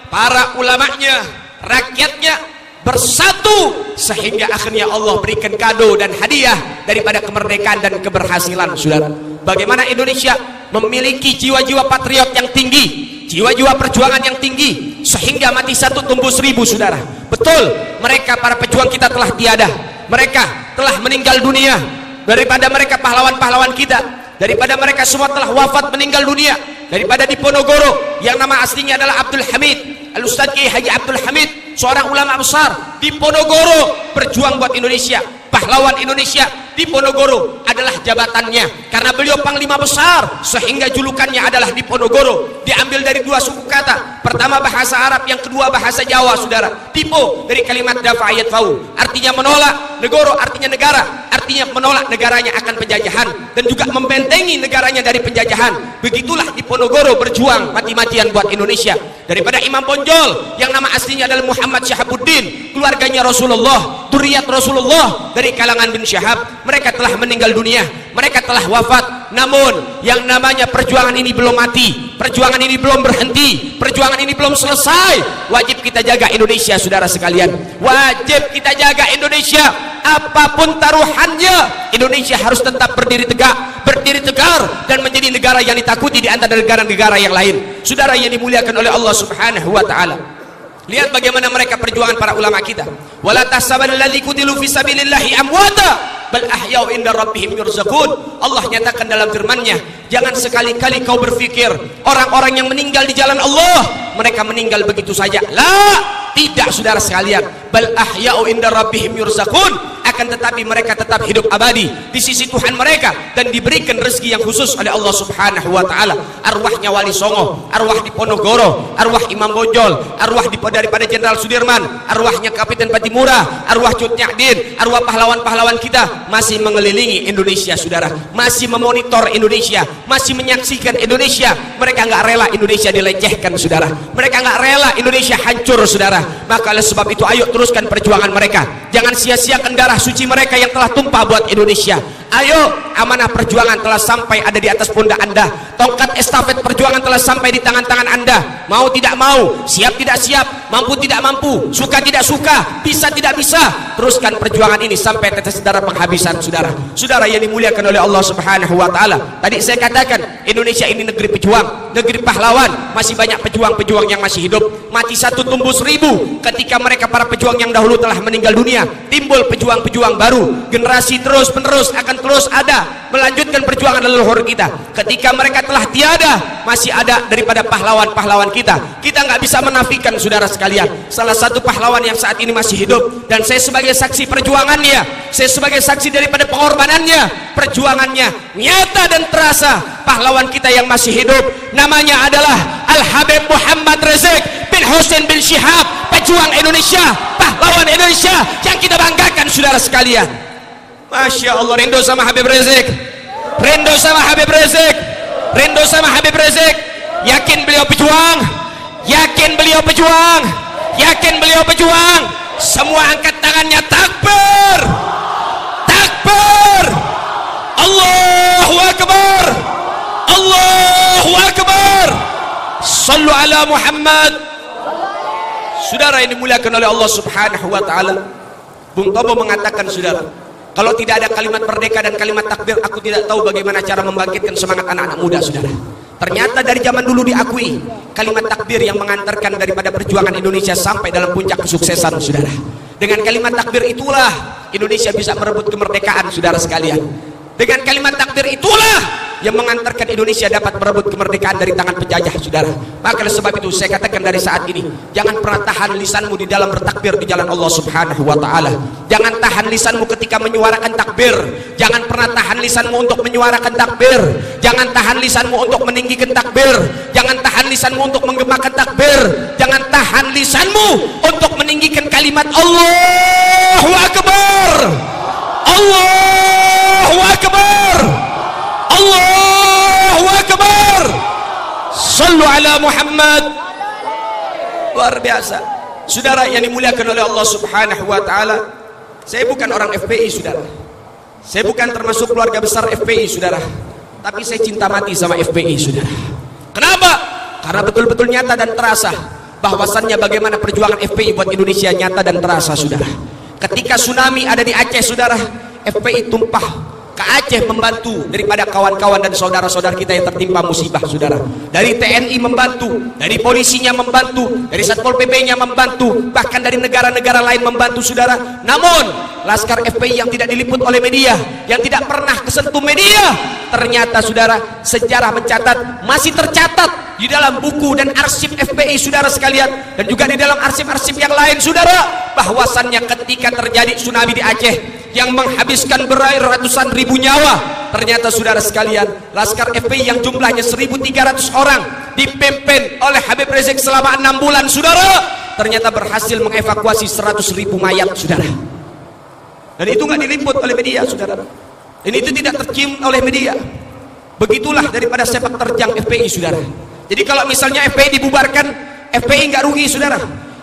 para ulamanya, rakyatnya bersatu sehingga akhirnya Allah berikan kado dan hadiah daripada kemerdekaan dan keberhasilan saudara. Bagaimana Indonesia memiliki jiwa-jiwa patriot yang tinggi, jiwa-jiwa perjuangan yang tinggi, sehingga mati satu tumbuh 1000 saudara. Betul, mereka para pejuang kita telah tiada, mereka telah meninggal dunia. Daripada mereka pahlawan-pahlawan kita, daripada mereka semua telah wafat meninggal dunia. Daripada di Ponorogo yang nama aslinya adalah Abdul Hamid, Al-Ustadz Kiai Haji Abdul Hamid, seorang ulama besar di Ponorogo, berjuang buat Indonesia, pahlawan Indonesia. Di Ponorogo adalah jabatannya, karena beliau panglima besar sehingga julukannya adalah di Ponorogo. Diambil dari 2 suku kata, pertama pertama bahasa Arab, yang kedua bahasa Jawa, saudara. Tipo dari kalimat dafa yadfa'u, artinya menolak, negoro artinya negara, artinya menolak negaranya akan penjajahan dan juga membentengi negaranya dari penjajahan. Begitulah Diponegoro berjuang mati-matian buat Indonesia. Daripada Imam Bonjol yang nama aslinya adalah Muhammad Syahabuddin, keluarganya Rasulullah, zuriat Rasulullah dari kalangan bin Syahab, mereka telah meninggal dunia, mereka telah wafat. Namun yang namanya perjuangan ini belum mati, perjuangan ini belum berhenti, perjuangan ini belum selesai. Wajib kita jaga Indonesia, saudara sekalian. Wajib kita jaga Indonesia. Apapun taruhannya, Indonesia harus tetap berdiri tegak, berdiri tegar, dan menjadi negara yang ditakuti di antara negara-negara yang lain. Saudara yang dimuliakan oleh Allah Subhanahu wa taala, lihat bagaimana mereka perjuangan para ulama kita. Wala tahsabanna alladzi qutilu fi sabilillahi amwata bal ahya'u inda rabbihim yurzaqun. Allah nyatakan dalam firman-Nya, jangan sekali-kali kau berpikir orang-orang yang meninggal di jalan Allah mereka meninggal begitu saja. La, tidak saudara sekalian. Bal ahya'u inda rabbihim yurzaqun, akan tetapi mereka tetap hidup abadi di sisi Tuhan mereka dan diberikan rezeki yang khusus oleh Allah Subhanahu wa taala. Arwahnya Wali Songo, arwah Diponegoro, arwah Imam Bonjol, arwah daripada Jenderal Sudirman, arwahnya Kapiten Patimura, arwah Cut Nyahdin, arwah pahlawan-pahlawan kita masih mengelilingi Indonesia, saudara, masih memonitor Indonesia, masih menyaksikan Indonesia. Mereka nggak rela Indonesia dilecehkan, saudara, mereka nggak rela Indonesia hancur, saudara. Maka oleh sebab itu ayo teruskan perjuangan mereka, jangan sia-siakan darah suci mereka yang telah tumpah buat Indonesia. Ayo, amanah perjuangan telah sampai ada di atas pundak Anda, tongkat estafet perjuangan telah sampai di tangan-tangan Anda. Mau tidak mau, siap tidak siap, mampu tidak mampu, suka tidak suka, bisa tidak bisa, teruskan perjuangan ini sampai tetes darah penghabisan, saudara. Saudara yang dimuliakan oleh Allah Subhanahu wa taala, tadi saya katakan Indonesia ini negeri pejuang, negeri pahlawan. Masih banyak pejuang-pejuang yang masih hidup, mati satu tumbuh seribu. Ketika mereka para pejuang yang dahulu telah meninggal dunia, timbul pejuang-pejuang baru, generasi terus menerus akan terus ada melanjutkan perjuangan leluhur kita. Ketika mereka telah tiada, masih ada daripada pahlawan-pahlawan kita. Kita nggak bisa menafikan, saudara sekalian, salah satu pahlawan yang saat ini masih hidup, dan saya sebagai saksi perjuangannya, saya sebagai saksi daripada pengorbanannya, perjuangannya nyata dan terasa. Pahlawan kita yang masih hidup namanya adalah Al-Habib Muhammad Rizik bin Hussein bin Syihab, pejuang Indonesia, pahlawan Indonesia yang kita banggakan, saudara sekalian. Masya Allah, rindu sama Habib Rizik, rindu sama Habib Rizik, rindu sama Habib Rizik. Yakin beliau pejuang, yakin beliau pejuang, yakin beliau pejuang. Semua angkat tangannya, takbir, takbir, Allahu Akbar, Allahu Akbar, sallu ala Muhammad. Saudara yang dimuliakan oleh Allah Subhanahu wa taala, Bung Tomo mengatakan, saudara, kalau tidak ada kalimat merdeka dan kalimat takbir, aku tidak tahu bagaimana cara membangkitkan semangat anak-anak muda, saudara. Ternyata dari zaman dulu diakui kalimat takbir yang mengantarkan daripada perjuangan Indonesia sampai dalam puncak kesuksesan, saudara. Dengan kalimat takbir itulah Indonesia bisa merebut kemerdekaan, saudara sekalian. Dengan kalimat takbir itulah yang mengantarkan Indonesia dapat merebut kemerdekaan dari tangan penjajah, saudara. Maka oleh sebab itu saya katakan dari saat ini, jangan pernah tahan lisanmu di dalam bertakbir di jalan Allah Subhanahu wa taala. Jangan tahan lisanmu ketika menyuarakan takbir. Jangan pernah tahan lisanmu untuk menyuarakan takbir. Jangan tahan lisanmu untuk meninggikan takbir. Jangan tahan lisanmu untuk menggemakan takbir. Jangan tahan lisanmu untuk meninggikan kalimat Allahu Akbar, Allahu Akbar, Allahu Akbar, sallu ala Muhammad. Luar biasa, saudara yang dimuliakan oleh Allah Subhanahu wa taala. Saya bukan orang FPI, saudara, saya bukan termasuk keluarga besar FPI, saudara, tapi saya cinta mati sama FPI, saudara. Kenapa? Karena betul-betul nyata dan terasa bahwasannya bagaimana perjuangan FPI buat Indonesia nyata dan terasa, saudara. Ketika tsunami ada di Aceh, saudara, FPI tumpah ke Aceh membantu daripada kawan-kawan dan saudara-saudara kita yang tertimpa musibah, saudara. Dari TNI membantu, dari polisinya membantu, dari Satpol PP-nya membantu, bahkan dari negara-negara lain membantu, saudara. Namun laskar FPI yang tidak diliput oleh media, yang tidak pernah kesentuh media, ternyata, saudara, sejarah mencatat, masih tercatat di dalam buku dan arsip FPI, saudara sekalian, dan juga di dalam arsip-arsip yang lain, saudara, bahwasannya ketika terjadi tsunami di Aceh, yang menghabiskan ratusan ribu nyawa. Ternyata saudara sekalian, Laskar FPI yang jumlahnya 1.300 orang dipimpin oleh Habib Rizik selama 6 bulan, saudara, ternyata berhasil mengevakuasi 100.000 mayat, saudara. Dan itu nggak diliput oleh media, saudara. Dan itu tidak tercium oleh media. Begitulah daripada sepak terjang FPI, saudara. Jadi kalau misalnya FPI dibubarkan, FPI nggak rugi, saudara.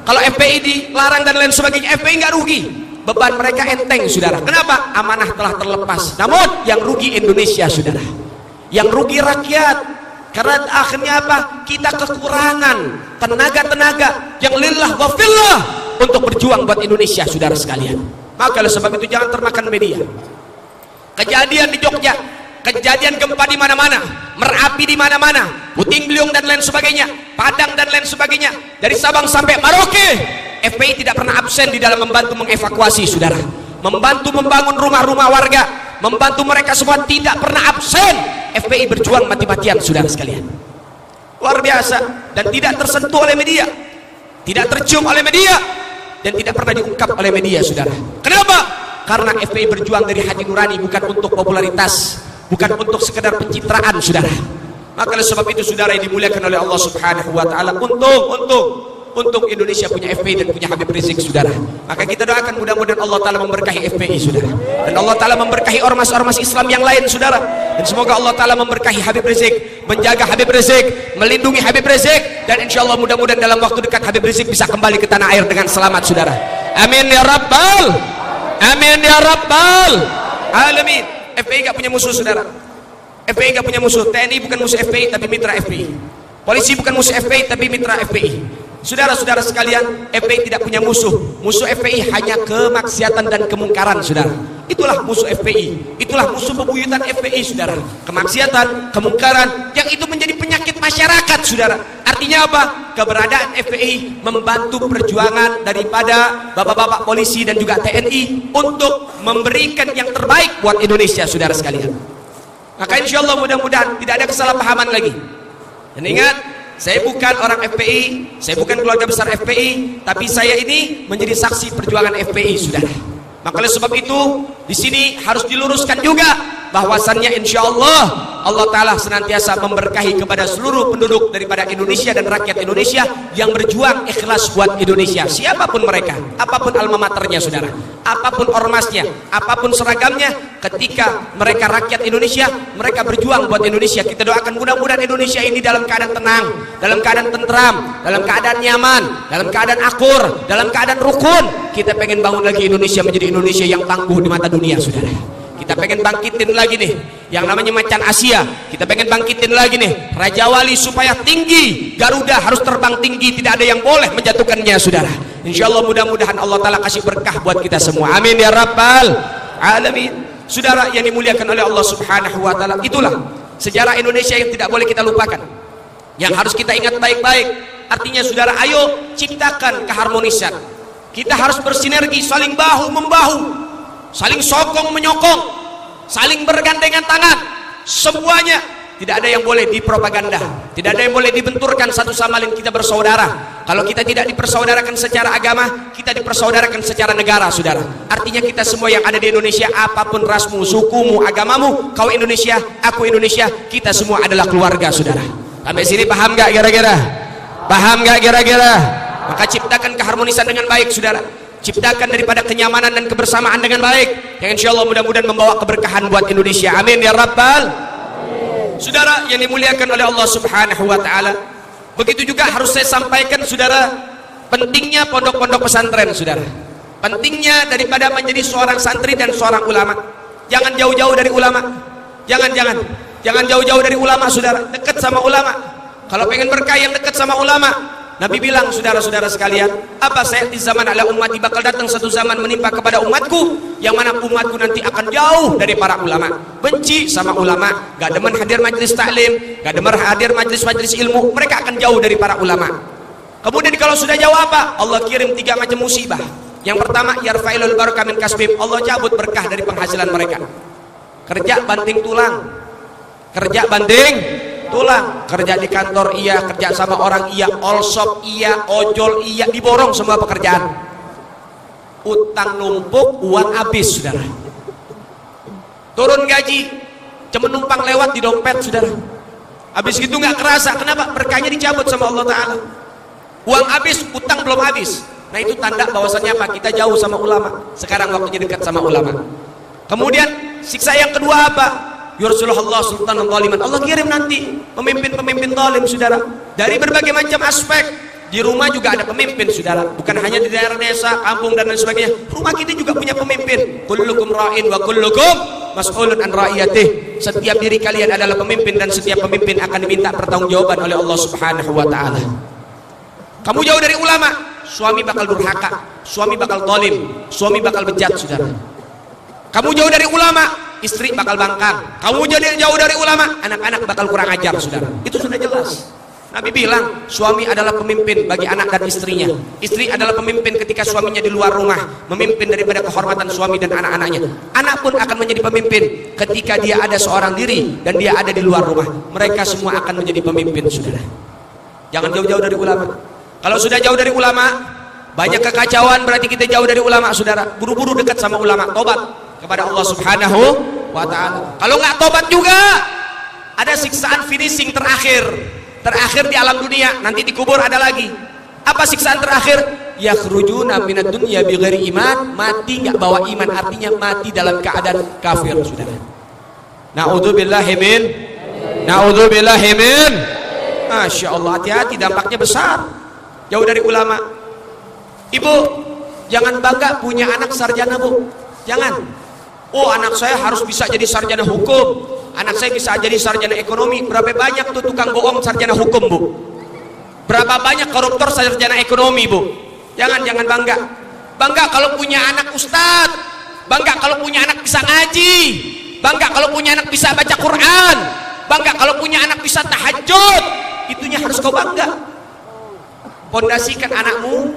Kalau FPI dilarang dan lain sebagainya, FPI nggak rugi. Beban mereka enteng, saudara. Kenapa? Amanah telah terlepas. Namun yang rugi Indonesia, saudara. Yang rugi rakyat. Karena akhirnya apa? Kita kekurangan tenaga-tenaga yang lillah wa fillah untuk berjuang buat Indonesia, saudara sekalian. Maka oleh sebab itu jangan termakan media. Kejadian di Jogja, kejadian gempa di mana-mana, Merapi di mana-mana, Puting Beliung dan lain sebagainya, Padang dan lain sebagainya, dari Sabang sampai Merauke, FPI tidak pernah absen di dalam membantu mengevakuasi, saudara, membantu membangun rumah-rumah warga, membantu mereka semua, tidak pernah absen. FPI berjuang mati-matian, saudara sekalian, luar biasa, dan tidak tersentuh oleh media, tidak tercium oleh media, dan tidak pernah diungkap oleh media, saudara. Kenapa? Karena FPI berjuang dari hati nurani, bukan untuk popularitas, bukan untuk sekedar pencitraan, saudara. Maka oleh sebab itu, saudara yang dimuliakan oleh Allah Subhanahu wa taala, untuk Indonesia punya FPI dan punya Habib Rizik, saudara. Maka kita doakan mudah-mudahan Allah taala memberkahi FPI, saudara. Dan Allah taala memberkahi ormas-ormas Islam yang lain, saudara. Dan semoga Allah taala memberkahi Habib Rizik, menjaga Habib Rizik, melindungi Habib Rizik, dan insyaallah mudah-mudahan dalam waktu dekat Habib Rizik bisa kembali ke tanah air dengan selamat, saudara. Amin ya rabbal, amin ya rabbal alamin. FPI gak punya musuh, saudara. FPI gak punya musuh. TNI bukan musuh FPI tapi mitra FPI. Polisi bukan musuh FPI tapi mitra FPI. Saudara-saudara sekalian, FPI tidak punya musuh. Musuh FPI hanya kemaksiatan dan kemungkaran, saudara. Itulah musuh FPI. Itulah musuh bebuyutan FPI, saudara. Kemaksiatan, kemungkaran, yang itu menjadi penyakit masyarakat, saudara. Artinya apa? Keberadaan FPI membantu perjuangan daripada bapak-bapak polisi dan juga TNI untuk memberikan yang terbaik buat Indonesia, saudara sekalian. Maka insya Allah mudah-mudahan tidak ada kesalahpahaman lagi. Dan ingat, saya bukan orang FPI, saya bukan keluarga besar FPI, tapi saya ini menjadi saksi perjuangan FPI, saudara. Maka oleh sebab itu, di sini harus diluruskan juga bahwasannya insya Allah Allah Ta'ala senantiasa memberkahi kepada seluruh penduduk daripada Indonesia dan rakyat Indonesia yang berjuang ikhlas buat Indonesia, siapapun mereka, apapun alma maternya, saudara, apapun ormasnya, apapun seragamnya. Ketika mereka rakyat Indonesia, mereka berjuang buat Indonesia. Kita doakan mudah-mudahan Indonesia ini dalam keadaan tenang, dalam keadaan tentram, dalam keadaan nyaman, dalam keadaan akur, dalam keadaan rukun. Kita pengen bangun lagi Indonesia menjadi Indonesia yang tangguh di mata dunia, saudara. Kita pengen bangkitin lagi nih yang namanya macan Asia. Kita pengen bangkitin lagi nih Raja Wali supaya tinggi. Garuda harus terbang tinggi, tidak ada yang boleh menjatuhkannya, saudara. Insya Allah mudah-mudahan Allah Ta'ala kasih berkah buat kita semua. Amin ya rabbal alamin. Saudara yang dimuliakan oleh Allah Subhanahu wa taala, itulah sejarah Indonesia yang tidak boleh kita lupakan, yang harus kita ingat baik-baik. Artinya, saudara, ayo ciptakan keharmonisan. Kita harus bersinergi, saling bahu membahu, saling sokong menyokong, saling bergandengan tangan. Semuanya tidak ada yang boleh dipropaganda, tidak ada yang boleh dibenturkan satu sama lain. Kita bersaudara. Kalau kita tidak dipersaudarakan secara agama, kita dipersaudarakan secara negara, saudara. Artinya kita semua yang ada di Indonesia, apapun rasmu, sukumu, agamamu, kau Indonesia, aku Indonesia, kita semua adalah keluarga, saudara. Sampai sini paham gak kira-kira? Paham gak kira-kira? Maka ciptakan keharmonisan dengan baik, saudara. Ciptakan daripada kenyamanan dan kebersamaan dengan baik, yang insya Allah mudah-mudahan membawa keberkahan buat Indonesia. Amin ya rabbal. Saudara yang dimuliakan oleh Allah Subhanahu wa taala, begitu juga harus saya sampaikan, saudara, pentingnya pondok-pondok pesantren, saudara. Pentingnya daripada menjadi seorang santri dan seorang ulama. Jangan jauh-jauh dari ulama. Jangan jauh-jauh dari ulama, saudara. Dekat sama ulama. Kalau pengen berkah yang dekat sama ulama. Nabi bilang, saudara-saudara sekalian, apa saya di zaman ala ummati, bakal datang satu zaman menimpa kepada umatku, yang mana umatku nanti akan jauh dari para ulama, benci sama ulama, gak demen hadir majlis taklim, gak demen hadir majlis-majlis ilmu, mereka akan jauh dari para ulama. Kemudian kalau sudah jauh apa? Allah kirim 3 macam musibah. Yang pertama, yarfa'ilul barakah min kasbim, Allah cabut berkah dari penghasilan mereka. Kerja banting tulang, kerja banting tulang, kerja di kantor iya, kerja sama orang iya, all shop iya, ojol iya, diborong semua pekerjaan. utang numpuk, uang habis, saudara. Turun gaji, cuma numpang lewat di dompet, saudara. Habis gitu nggak kerasa, kenapa? Berkahnya dicabut sama Allah Ta'ala. Uang habis, utang belum habis. Nah itu tanda bahwasannya apa? Kita jauh sama ulama. Sekarang waktunya dekat sama ulama. Kemudian siksa yang kedua apa? Yursulullah sultanan zaliman. Allah kirim nanti pemimpin-pemimpin zalim, saudara. Dari berbagai macam aspek. Di rumah juga ada pemimpin, saudara. Bukan hanya di daerah desa, kampung dan lain sebagainya. Rumah kita juga punya pemimpin. Kullukum ra'in wa kullukum mas'ulun an ra'iyatih. Setiap diri kalian adalah pemimpin dan setiap pemimpin akan diminta pertanggungjawaban oleh Allah Subhanahu wa taala. Kamu jauh dari ulama, suami bakal durhaka, suami bakal zalim, suami bakal bejat, saudara. Kamu jauh dari ulama, istri bakal bangkang. Kamu jauh dari ulama, anak-anak bakal kurang ajar, saudara. Itu sudah jelas. Nabi bilang, suami adalah pemimpin bagi anak dan istrinya. Istri adalah pemimpin ketika suaminya di luar rumah, memimpin daripada kehormatan suami dan anak-anaknya. Anak pun akan menjadi pemimpin ketika dia ada seorang diri dan dia ada di luar rumah. Mereka semua akan menjadi pemimpin, saudara. Jangan jauh-jauh dari ulama. Kalau sudah jauh dari ulama, banyak kekacauan, berarti kita jauh dari ulama, saudara. Buru-buru dekat sama ulama, tobat kepada Allah Subhanahu wa ta'ala. Kalau nggak tobat juga, ada siksaan finishing terakhir di alam dunia, nanti dikubur ada lagi. Apa siksaan terakhir? Yakhrujuna minad dunya bighairi iman, mati nggak bawa iman, artinya mati dalam keadaan kafir, saudara. Naudzubillahi min. Masya Allah, hati-hati, dampaknya besar. Jauh dari ulama. Ibu, jangan bangga punya anak sarjana, Bu. Jangan. Oh, anak saya harus bisa jadi sarjana hukum. Anak saya bisa jadi sarjana ekonomi. Berapa banyak tuh tukang bohong sarjana hukum, Bu? Berapa banyak koruptor sarjana ekonomi, Bu? Jangan bangga. Bangga kalau punya anak ustadz. Bangga kalau punya anak bisa ngaji. Bangga kalau punya anak bisa baca Quran. Bangga kalau punya anak bisa tahajud. Itunya harus kau bangga. Pondasikan anakmu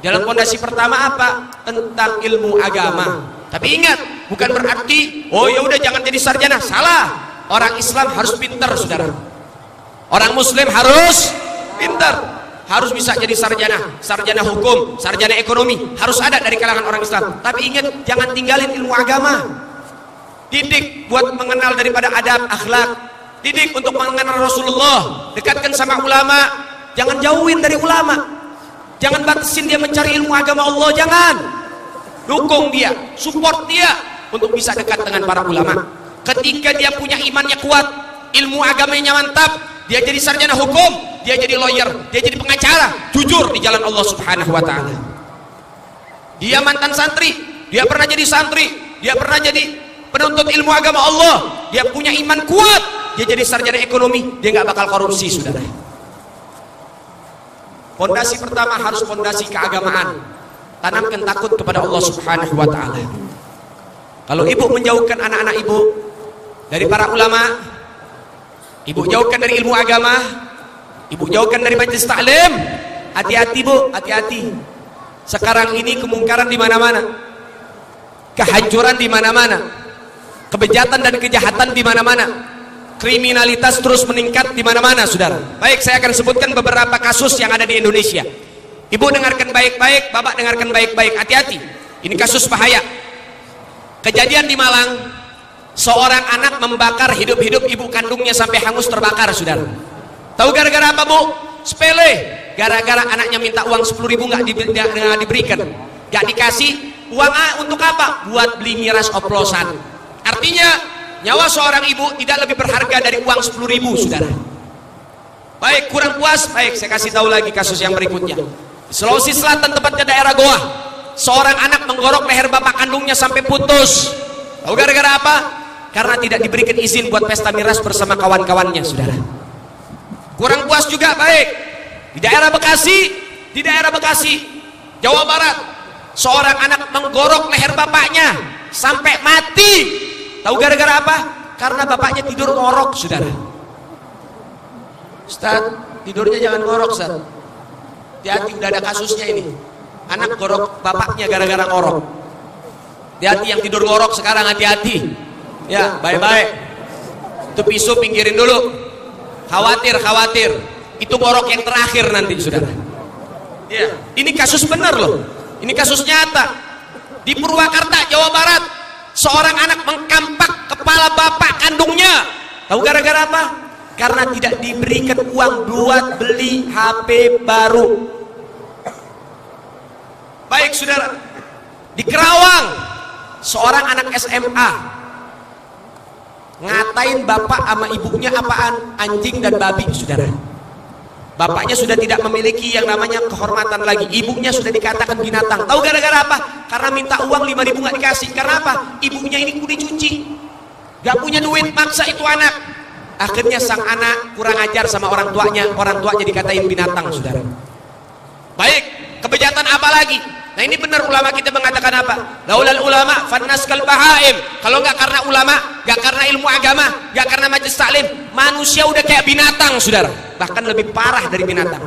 dalam pondasi pertama apa? Tentang ilmu agama. Tapi ingat, bukan berarti oh ya udah jangan jadi sarjana. Salah. Orang Islam harus pintar, saudara. Orang Muslim harus pintar, harus bisa jadi sarjana hukum, sarjana ekonomi, harus ada dari kalangan orang Islam. Tapi ingat, jangan tinggalin ilmu agama. Didik buat mengenal daripada adab, akhlak. Didik untuk mengenal Rasulullah. Dekatkan sama ulama. Jangan jauhin dari ulama. Jangan batasin dia mencari ilmu agama Allah. Jangan. Dukung dia, support dia untuk bisa dekat dengan para ulama. Ketika dia punya imannya kuat, ilmu agamanya mantap, dia jadi sarjana hukum, dia jadi lawyer, dia jadi pengacara, jujur di jalan Allah Subhanahu wa ta'ala. Dia mantan santri, dia pernah jadi santri, dia pernah jadi penuntut ilmu agama Allah, dia punya iman kuat, dia jadi sarjana ekonomi, dia nggak bakal korupsi, saudara. Pondasi pertama harus pondasi keagamaan. Tanamkan takut kepada Allah Subhanahu wa ta'ala. Kalau ibu menjauhkan anak-anak ibu dari para ulama, ibu jauhkan dari ilmu agama, ibu jauhkan dari majelis taklim, hati-hati, Bu, hati-hati. Sekarang ini kemungkaran di mana-mana, kehancuran di mana-mana, kebejatan dan kejahatan di mana-mana, kriminalitas terus meningkat di mana-mana, saudara. Baik, saya akan sebutkan beberapa kasus yang ada di Indonesia. Ibu dengarkan baik-baik, bapak dengarkan baik-baik, hati-hati. Ini kasus bahaya. Kejadian di Malang, seorang anak membakar hidup-hidup ibu kandungnya sampai hangus terbakar, saudara. Tahu gara-gara apa, Bu? Sepele. Gara-gara anaknya minta uang 10.000 nggak diberikan, nggak dikasih. Uang untuk apa? Buat beli miras oplosan. Artinya nyawa seorang ibu tidak lebih berharga dari uang 10.000, saudara. Baik, kurang puas. Baik, saya kasih tahu lagi kasus yang berikutnya. Sulawesi Selatan, tepatnya daerah Goa, seorang anak menggorok leher bapak kandungnya sampai putus. Tahu gara-gara apa? Karena tidak diberikan izin buat pesta miras bersama kawan-kawannya, saudara. Kurang puas juga. Baik, di daerah Bekasi, Jawa Barat, seorang anak menggorok leher bapaknya sampai mati. Tahu gara-gara apa? Karena bapaknya tidur ngorok, saudara. Ustaz, tidurnya jangan ngorok, Ustaz. Hati-hati, udah ada kasusnya ini. Anak gorok bapaknya gara-gara ngorok. Hati-hati yang tidur ngorok sekarang, hati-hati. Ya, baik-baik. Itu pisau pinggirin dulu. Khawatir. Itu ngorok yang terakhir nanti, saudara. Ya, ini kasus benar loh. Ini kasus nyata. Di Purwakarta, Jawa Barat, seorang anak mengkampak kepala bapak kandungnya. Tahu gara-gara apa? Karena tidak diberikan uang buat beli HP baru. Baik saudara, di Kerawang seorang anak SMA ngatain bapak sama ibunya apaan? Anjing dan babi saudara. Bapaknya sudah tidak memiliki yang namanya kehormatan lagi, ibunya sudah dikatakan binatang. Tahu gara-gara apa? Karena minta uang 5.000 nggak dikasih. Karena apa? Ibunya ini kudu dicuci, gak punya duit, maksa itu anak. Akhirnya sang anak kurang ajar sama orang tuanya dikatain binatang saudara. Baik, kebejatan apa lagi? Nah ini benar ulama kita mengatakan apa? Laulal ulama fannas kal bahaim. Kalau nggak karena ulama, nggak karena ilmu agama, nggak karena majelis taklim, manusia udah kayak binatang saudara. Bahkan lebih parah dari binatang,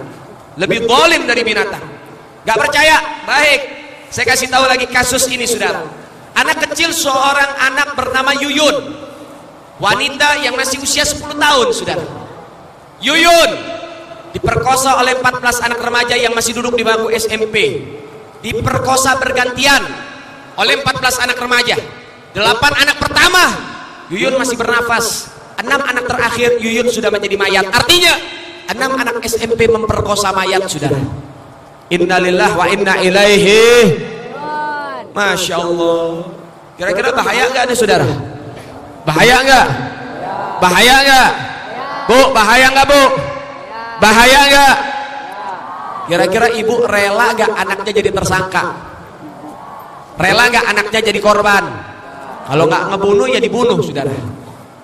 lebih zalim dari binatang. Nggak percaya? Baik, saya kasih tahu lagi kasus ini saudara. Anak kecil, seorang anak bernama Yuyun, wanita yang masih usia 10 tahun saudara. Yuyun diperkosa oleh 14 anak remaja yang masih duduk di bangku SMP. Diperkosa bergantian oleh 14 anak remaja. 8 anak pertama Yuyun masih bernafas, 6 anak terakhir Yuyun sudah menjadi mayat. Artinya 6 anak SMP memperkosa mayat saudara. Innalillahi wa inna ilaihi. Masya Allah. Kira-kira bahaya nggak nih saudara? Bahaya nggak? Bahaya nggak? Bu, bahaya nggak bu? Bahaya nggak? Kira-kira ibu rela gak anaknya jadi tersangka? Rela gak anaknya jadi korban? Kalau gak ngebunuh ya dibunuh saudara.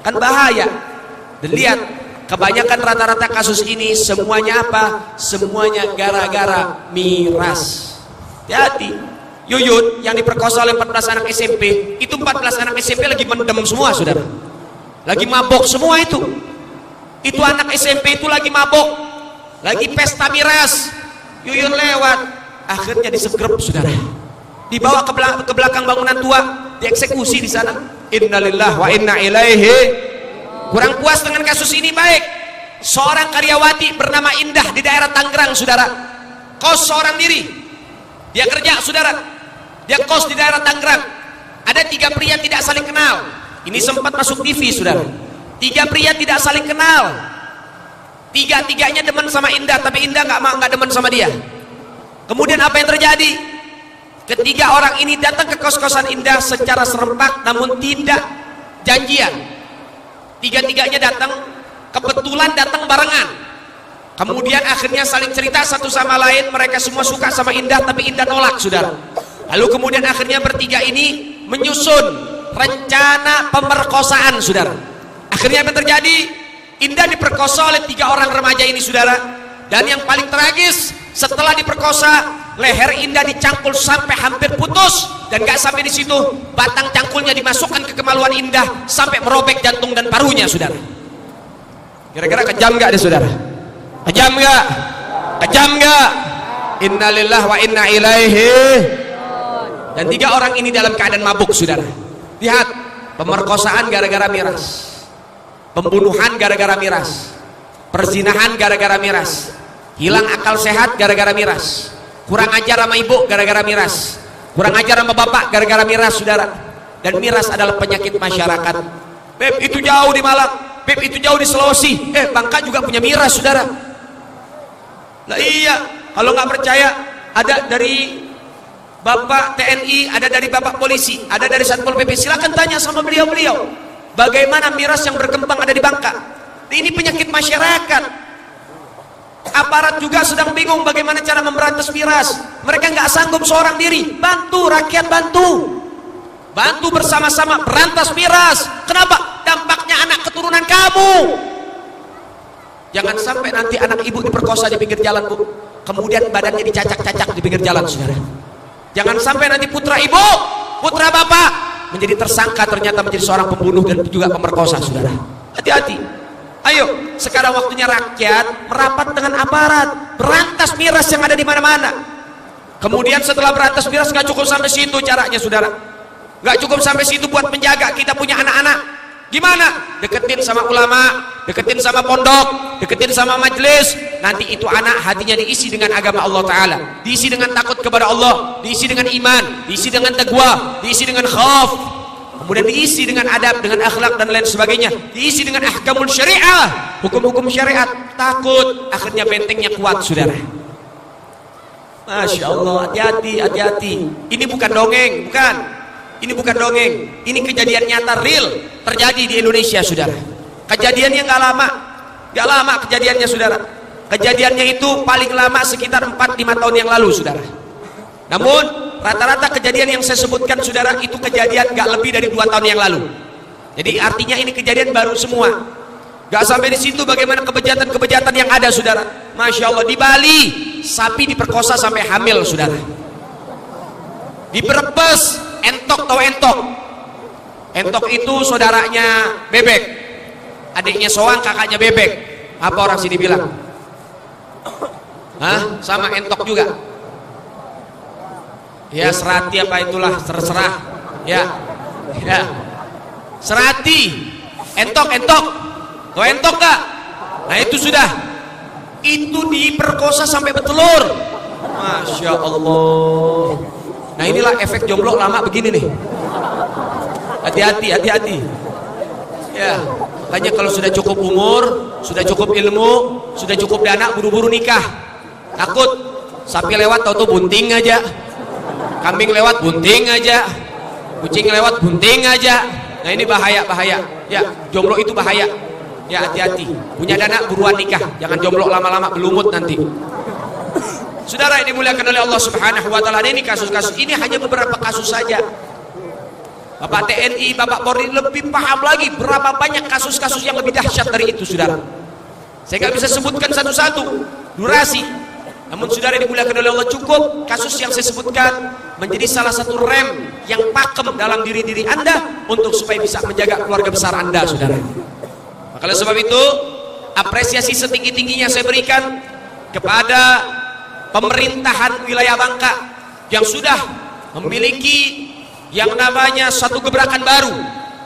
Kan bahaya. Dan lihat, kebanyakan rata-rata kasus ini semuanya apa? Semuanya gara-gara miras. Hati-hati. Yuyun yang diperkosa oleh 14 anak SMP, itu 14 anak SMP lagi mendem semua saudara. Lagi mabok semua itu. Itu anak SMP itu lagi mabok, lagi pesta miras. Yuyun lewat, akhirnya disegrep saudara, dibawa ke belakang bangunan tua, dieksekusi di sana. Innalillahi wa inna ilaihi. Kurang puas dengan kasus ini, baik, seorang karyawati bernama Indah di daerah Tangerang saudara, kos seorang diri, dia kerja saudara, dia kos di daerah Tangerang. Ada 3 pria tidak saling kenal, ini sempat masuk TV saudara. 3 pria tidak saling kenal, tiga-tiganya demen sama Indah, tapi Indah nggak demen sama dia. Kemudian apa yang terjadi? Ketiga orang ini datang ke kos-kosan Indah secara serempak, namun tidak janjian. Tiga-tiganya datang, kebetulan datang barengan. Kemudian akhirnya saling cerita satu sama lain, mereka semua suka sama Indah, tapi Indah nolak saudara. Lalu kemudian akhirnya bertiga ini menyusun rencana pemerkosaan saudara. Akhirnya apa yang terjadi? Indah diperkosa oleh 3 orang remaja ini saudara. Dan yang paling tragis, setelah diperkosa, leher Indah dicangkul sampai hampir putus. Dan gak sampai di situ, batang cangkulnya dimasukkan ke kemaluan Indah sampai merobek jantung dan parunya saudara. Kira-kira kejam gak deh saudara? Kejam gak? Kejam gak? Innalillahi wa inna ilaihi. Dan 3 orang ini dalam keadaan mabuk saudara. Lihat, pemerkosaan gara-gara miras, pembunuhan gara-gara miras, perzinahan gara-gara miras, hilang akal sehat gara-gara miras, kurang ajar sama ibu gara-gara miras, kurang ajar sama bapak gara-gara miras saudara. Dan miras adalah penyakit masyarakat. Beb, itu jauh di Malang, beb, itu jauh di Sulawesi, Bangka juga punya miras saudara. Nah iya, kalau nggak percaya, ada dari bapak TNI, ada dari bapak polisi, ada dari Satpol PP, silakan tanya sama beliau-beliau bagaimana miras yang berkembang ada di Bangka. Ini penyakit masyarakat. Aparat juga sedang bingung bagaimana cara memberantas miras. Mereka nggak sanggup seorang diri. Bantu rakyat, bantu bersama-sama berantas miras. Kenapa? Dampaknya anak keturunan kamu. Jangan sampai nanti anak ibu diperkosa di pinggir jalan bu, kemudian badannya dicacak-cacak di pinggir jalan saudara. Jangan sampai nanti putra ibu, putra bapak menjadi tersangka, ternyata menjadi seorang pembunuh dan juga pemerkosa saudara. Hati-hati. Ayo, sekarang waktunya rakyat merapat dengan aparat, berantas miras yang ada di mana-mana. Kemudian setelah berantas miras, nggak cukup sampai situ caranya saudara, nggak cukup sampai situ buat menjaga kita punya anak-anak. Gimana? Deketin sama ulama, deketin sama pondok, deketin sama majelis. Nanti itu anak hatinya diisi dengan agama Allah Ta'ala, diisi dengan takut kepada Allah, diisi dengan iman, diisi dengan taqwa, diisi dengan khauf, kemudian diisi dengan adab, dengan akhlak dan lain sebagainya, diisi dengan ahkamul syariah, hukum-hukum syariat. Takut, akhirnya bentengnya kuat, saudara. Masya Allah, hati-hati, hati-hati. Ini bukan dongeng, bukan. Ini bukan dongeng, ini kejadian nyata real terjadi di Indonesia, saudara. Kejadiannya nggak lama kejadiannya, saudara. Kejadiannya itu paling lama sekitar 4-5 tahun yang lalu, saudara. Namun rata-rata kejadian yang saya sebutkan, saudara, itu kejadian nggak lebih dari 2 tahun yang lalu. Jadi artinya ini kejadian baru semua. Nggak sampai di situ bagaimana kebejatan-kebejatan yang ada, saudara. Masya Allah, di Bali sapi diperkosa sampai hamil, saudara. Di Brebes, Entok, tahu Entok? Entok itu saudaranya Bebek, adiknya Soang, kakaknya Bebek. Apa orang sini bilang? Hah? Sama Entok juga? Ya, Serati apa itulah, terserah. Ya, ya. Serati, Entok. Tahu Entok gak? Nah itu sudah. Itu diperkosa sampai bertelur. Masya Allah. Nah inilah efek jomblo lama begini nih. Hati-hati, hati-hati. Ya, makanya kalau sudah cukup umur, sudah cukup ilmu, sudah cukup dana, buru-buru nikah. Takut sapi lewat tahu-tahu bunting aja, kambing lewat bunting aja, kucing lewat bunting aja. Nah ini bahaya. Ya, jomblo itu bahaya. Ya, hati-hati. Punya dana buruan nikah, jangan jomblo lama-lama belumut nanti. Saudara yang dimuliakan oleh Allah Subhanahu wa Ta'ala, ini kasus-kasus ini hanya beberapa kasus saja. Bapak TNI, Bapak Polri lebih paham lagi berapa banyak kasus-kasus yang lebih dahsyat dari itu, saudara. Saya nggak bisa sebutkan satu-satu, durasi. Namun saudara yang dimuliakan oleh Allah, cukup kasus yang saya sebutkan menjadi salah satu rem yang pakem dalam diri-diri Anda untuk supaya bisa menjaga keluarga besar Anda, saudara. Maka oleh sebab itu, apresiasi setinggi-tingginya saya berikan kepada pemerintahan wilayah Bangka yang sudah memiliki yang namanya satu gebrakan baru,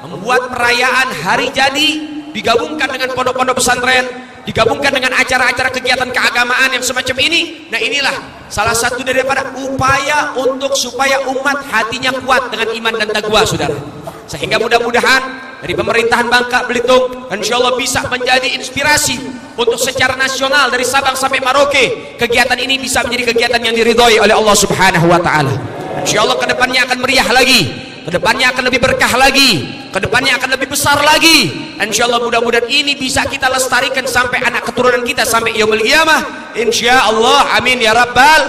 membuat perayaan hari jadi digabungkan dengan pondok-pondok pesantren, digabungkan dengan acara-acara kegiatan keagamaan yang semacam ini. Nah inilah salah satu daripada upaya untuk supaya umat hatinya kuat dengan iman dan taqwa, saudara. Sehingga mudah-mudahan dari pemerintahan Bangka Belitung, insya Allah bisa menjadi inspirasi untuk secara nasional dari Sabang sampai Merauke. Kegiatan ini bisa menjadi kegiatan yang diridhoi oleh Allah Subhanahu wa Ta'ala. Insya Allah kedepannya akan meriah lagi, kedepannya akan lebih berkah lagi, kedepannya akan lebih besar lagi. Insya Allah mudah-mudahan ini bisa kita lestarikan sampai anak keturunan kita sampai yaumul qiyamah. Insya Allah, amin ya rabbal.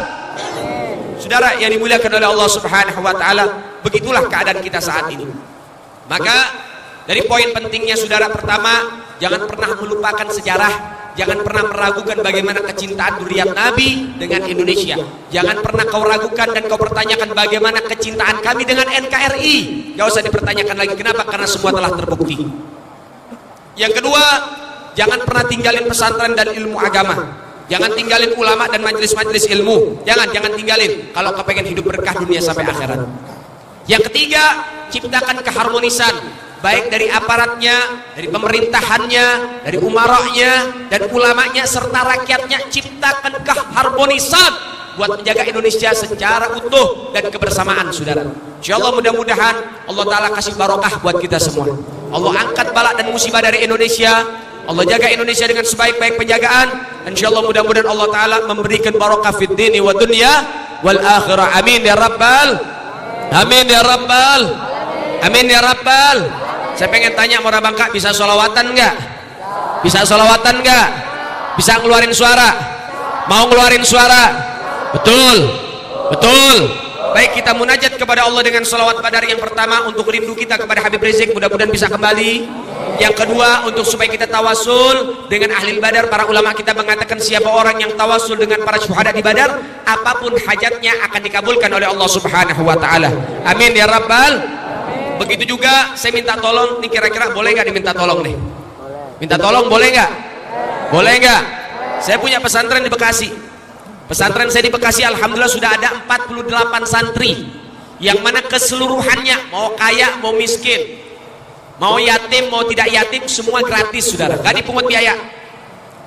Saudara yang dimuliakan oleh Allah Subhanahu wa Ta'ala, begitulah keadaan kita saat ini. Maka dari poin pentingnya, saudara, pertama, jangan pernah melupakan sejarah, jangan pernah meragukan bagaimana kecintaan dzurriyyat Nabi dengan Indonesia. Jangan pernah kau ragukan dan kau pertanyakan bagaimana kecintaan kami dengan NKRI. Gak usah dipertanyakan lagi. Kenapa? Karena semua telah terbukti. Yang kedua, jangan pernah tinggalin pesantren dan ilmu agama. Jangan tinggalin ulama dan majelis-majelis ilmu. Jangan tinggalin kalau kau pengen hidup berkah dunia sampai akhirat. Yang ketiga, ciptakan keharmonisan, baik dari aparatnya, dari pemerintahannya, dari umaranya dan ulamanya serta rakyatnya. Ciptakan keharmonisan buat menjaga Indonesia secara utuh dan kebersamaan, saudara. Insyaallah mudah-mudahan Allah Ta'ala kasih barokah buat kita semua. Allah angkat bala dan musibah dari Indonesia. Allah jaga Indonesia dengan sebaik-baik penjagaan. Insyaallah mudah-mudahan Allah Ta'ala memberikan barokah fid dini wa dunya wal akhirah. Amin ya rabbal. Amin ya rabbal. Amin ya rabbal. Saya pengen tanya sama orang Bangka, bisa sholawatan nggak? Bisa sholawatan nggak? Bisa ngeluarin suara? Mau ngeluarin suara? Betul, betul. Baik, kita munajat kepada Allah dengan sholawat badar. Yang pertama untuk rindu kita kepada Habib Rizik, mudah-mudahan bisa kembali. Yang kedua untuk supaya kita tawasul dengan ahli badar. Para ulama kita mengatakan siapa orang yang tawasul dengan para syuhada di badar, apapun hajatnya akan dikabulkan oleh Allah Subhanahu wa Ta'ala. Amin ya rabbal. Begitu juga saya minta tolong nih, kira-kira boleh nggak diminta tolong nih? Minta tolong boleh nggak? Boleh nggak? Saya punya pesantren di Bekasi. Pesantren saya di Bekasi alhamdulillah sudah ada 48 santri, yang mana keseluruhannya mau kaya mau miskin, mau yatim mau tidak yatim semua gratis saudara, gak dipungut biaya.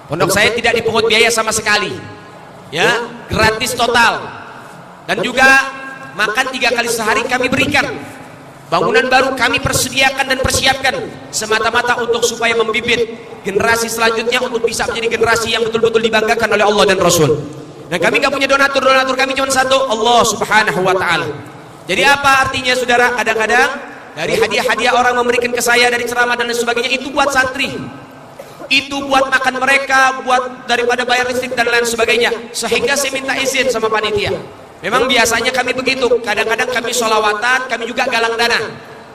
Pondok saya tidak dipungut biaya sama sekali, ya, gratis total. Dan juga makan 3 kali sehari kami berikan. Bangunan baru kami persediakan dan persiapkan semata-mata untuk supaya membibit generasi selanjutnya untuk bisa menjadi generasi yang betul-betul dibanggakan oleh Allah dan Rasul. Dan kami gak punya donatur kami cuma satu, Allah Subhanahu wa ta'ala. Jadi apa artinya saudara? Kadang-kadang dari hadiah-hadiah orang memberikan ke saya dari ceramah dan sebagainya itu buat santri, itu buat makan mereka, buat daripada bayar listrik dan lain sebagainya. Sehingga saya minta izin sama panitia. Memang biasanya kami begitu, kadang-kadang kami sholawatan, kami juga galang dana.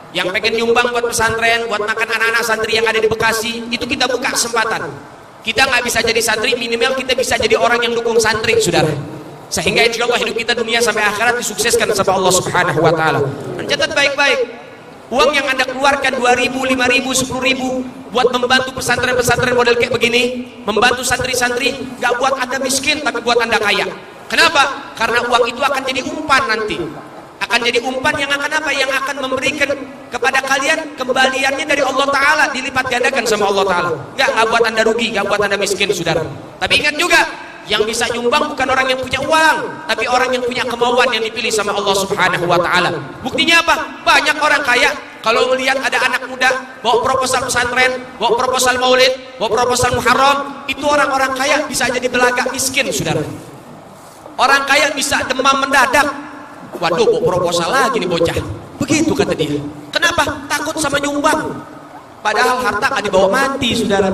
Yang pengen nyumbang buat pesantren, buat makan anak-anak santri yang ada di Bekasi, itu kita buka kesempatan. Kita nggak bisa jadi santri, minimal kita bisa jadi orang yang dukung santri, saudara. Sehingga insya Allah hidup kita dunia sampai akhirat disukseskan sama Allah Subhanahu wa ta'ala. Dan catat baik-baik, uang yang Anda keluarkan 2.000, 5.000, 10.000 buat membantu pesantren-pesantren model kayak begini, membantu santri-santri, nggak buat Anda miskin, tapi buat Anda kaya. Kenapa? Karena uang itu akan jadi umpan nanti. Akan jadi umpan yang akan apa? Yang akan memberikan kepada kalian kembaliannya dari Allah Ta'ala, dilipat gandakan sama Allah Ta'ala. Nggak buat Anda rugi, nggak buat Anda miskin, saudara. Tapi ingat juga, yang bisa nyumbang bukan orang yang punya uang, tapi orang yang punya kemauan yang dipilih sama Allah Subhanahu wa ta'ala. Buktinya apa? Banyak orang kaya kalau melihat ada anak muda bawa proposal pesantren, bawa proposal maulid, bawa proposal muharram, itu orang-orang kaya bisa jadi belagak miskin, saudara. Orang kaya bisa demam mendadak. Waduh, bawa proposal lagi nih bocah. Begitu kata dia. Kenapa? Takut sama nyumbang. Padahal harta kan dibawa mati, saudara.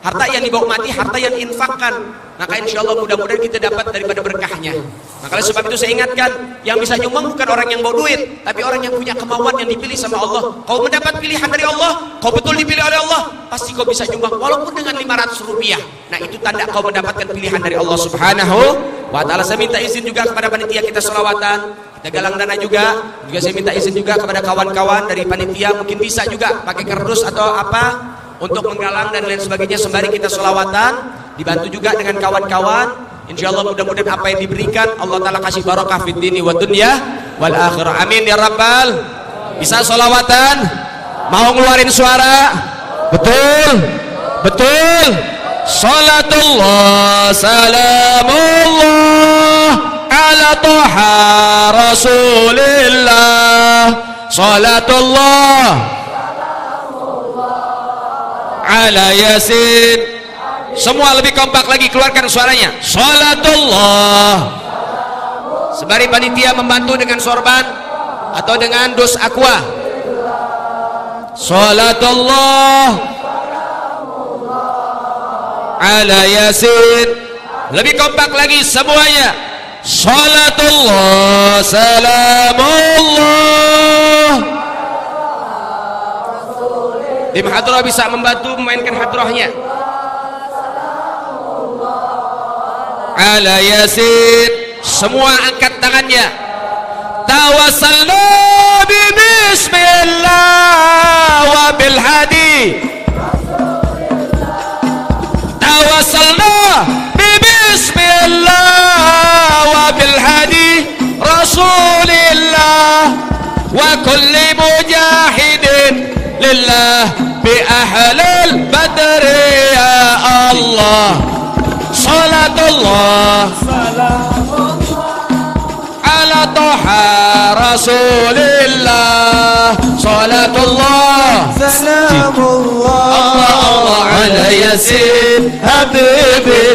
Harta yang dibawa mati, harta yang infakkan. Maka insya Allah mudah-mudahan kita dapat daripada berkahnya. Maka sebab itu saya ingatkan, yang bisa nyumbang bukan orang yang bawa duit, tapi orang yang punya kemauan yang dipilih sama Allah. Kau mendapat pilihan dari Allah, kau betul dipilih oleh Allah, pasti kau bisa nyumbang walaupun dengan 500 rupiah. Nah itu tanda kau mendapatkan pilihan dari Allah Subhanahu wa ta'ala. Saya minta izin juga kepada panitia kita sholawatan, kita galang dana juga saya minta izin juga kepada kawan-kawan dari panitia, mungkin bisa juga pakai kardus atau apa untuk menggalang dan lain sebagainya sembari kita sholawatan, dibantu juga dengan kawan-kawan. Insyaallah mudah-mudahan apa yang diberikan Allah Ta'ala kasih barakah fid dini wa dunya wal akhirah. Amin ya rabbal. Bisa sholawatan? Mau ngeluarin suara? Betul? Betul? Salatullah salamullah ala toha rasulillah. Salatullah ala yasin. Semua lebih kompak lagi, keluarkan suaranya. Salatullah. Sembari panitia membantu dengan sorban atau dengan dus aqua. Salatullah ala yasin. Lebih kompak lagi semuanya. Salatullah salamullah. Tim hadrah bisa membantu memainkan hadrahnya. Ala yasin. Semua angkat tangannya. Tawassalna bi bismillah wa bil hadi. Tawassalna bi bismillah wa bil hadi rasulillah wa kulli mujahidin lillah bi ahlil badri ya Allah. Salatullah ala toha rasulillah. Salatullah salamullah Allah ala yasin habibi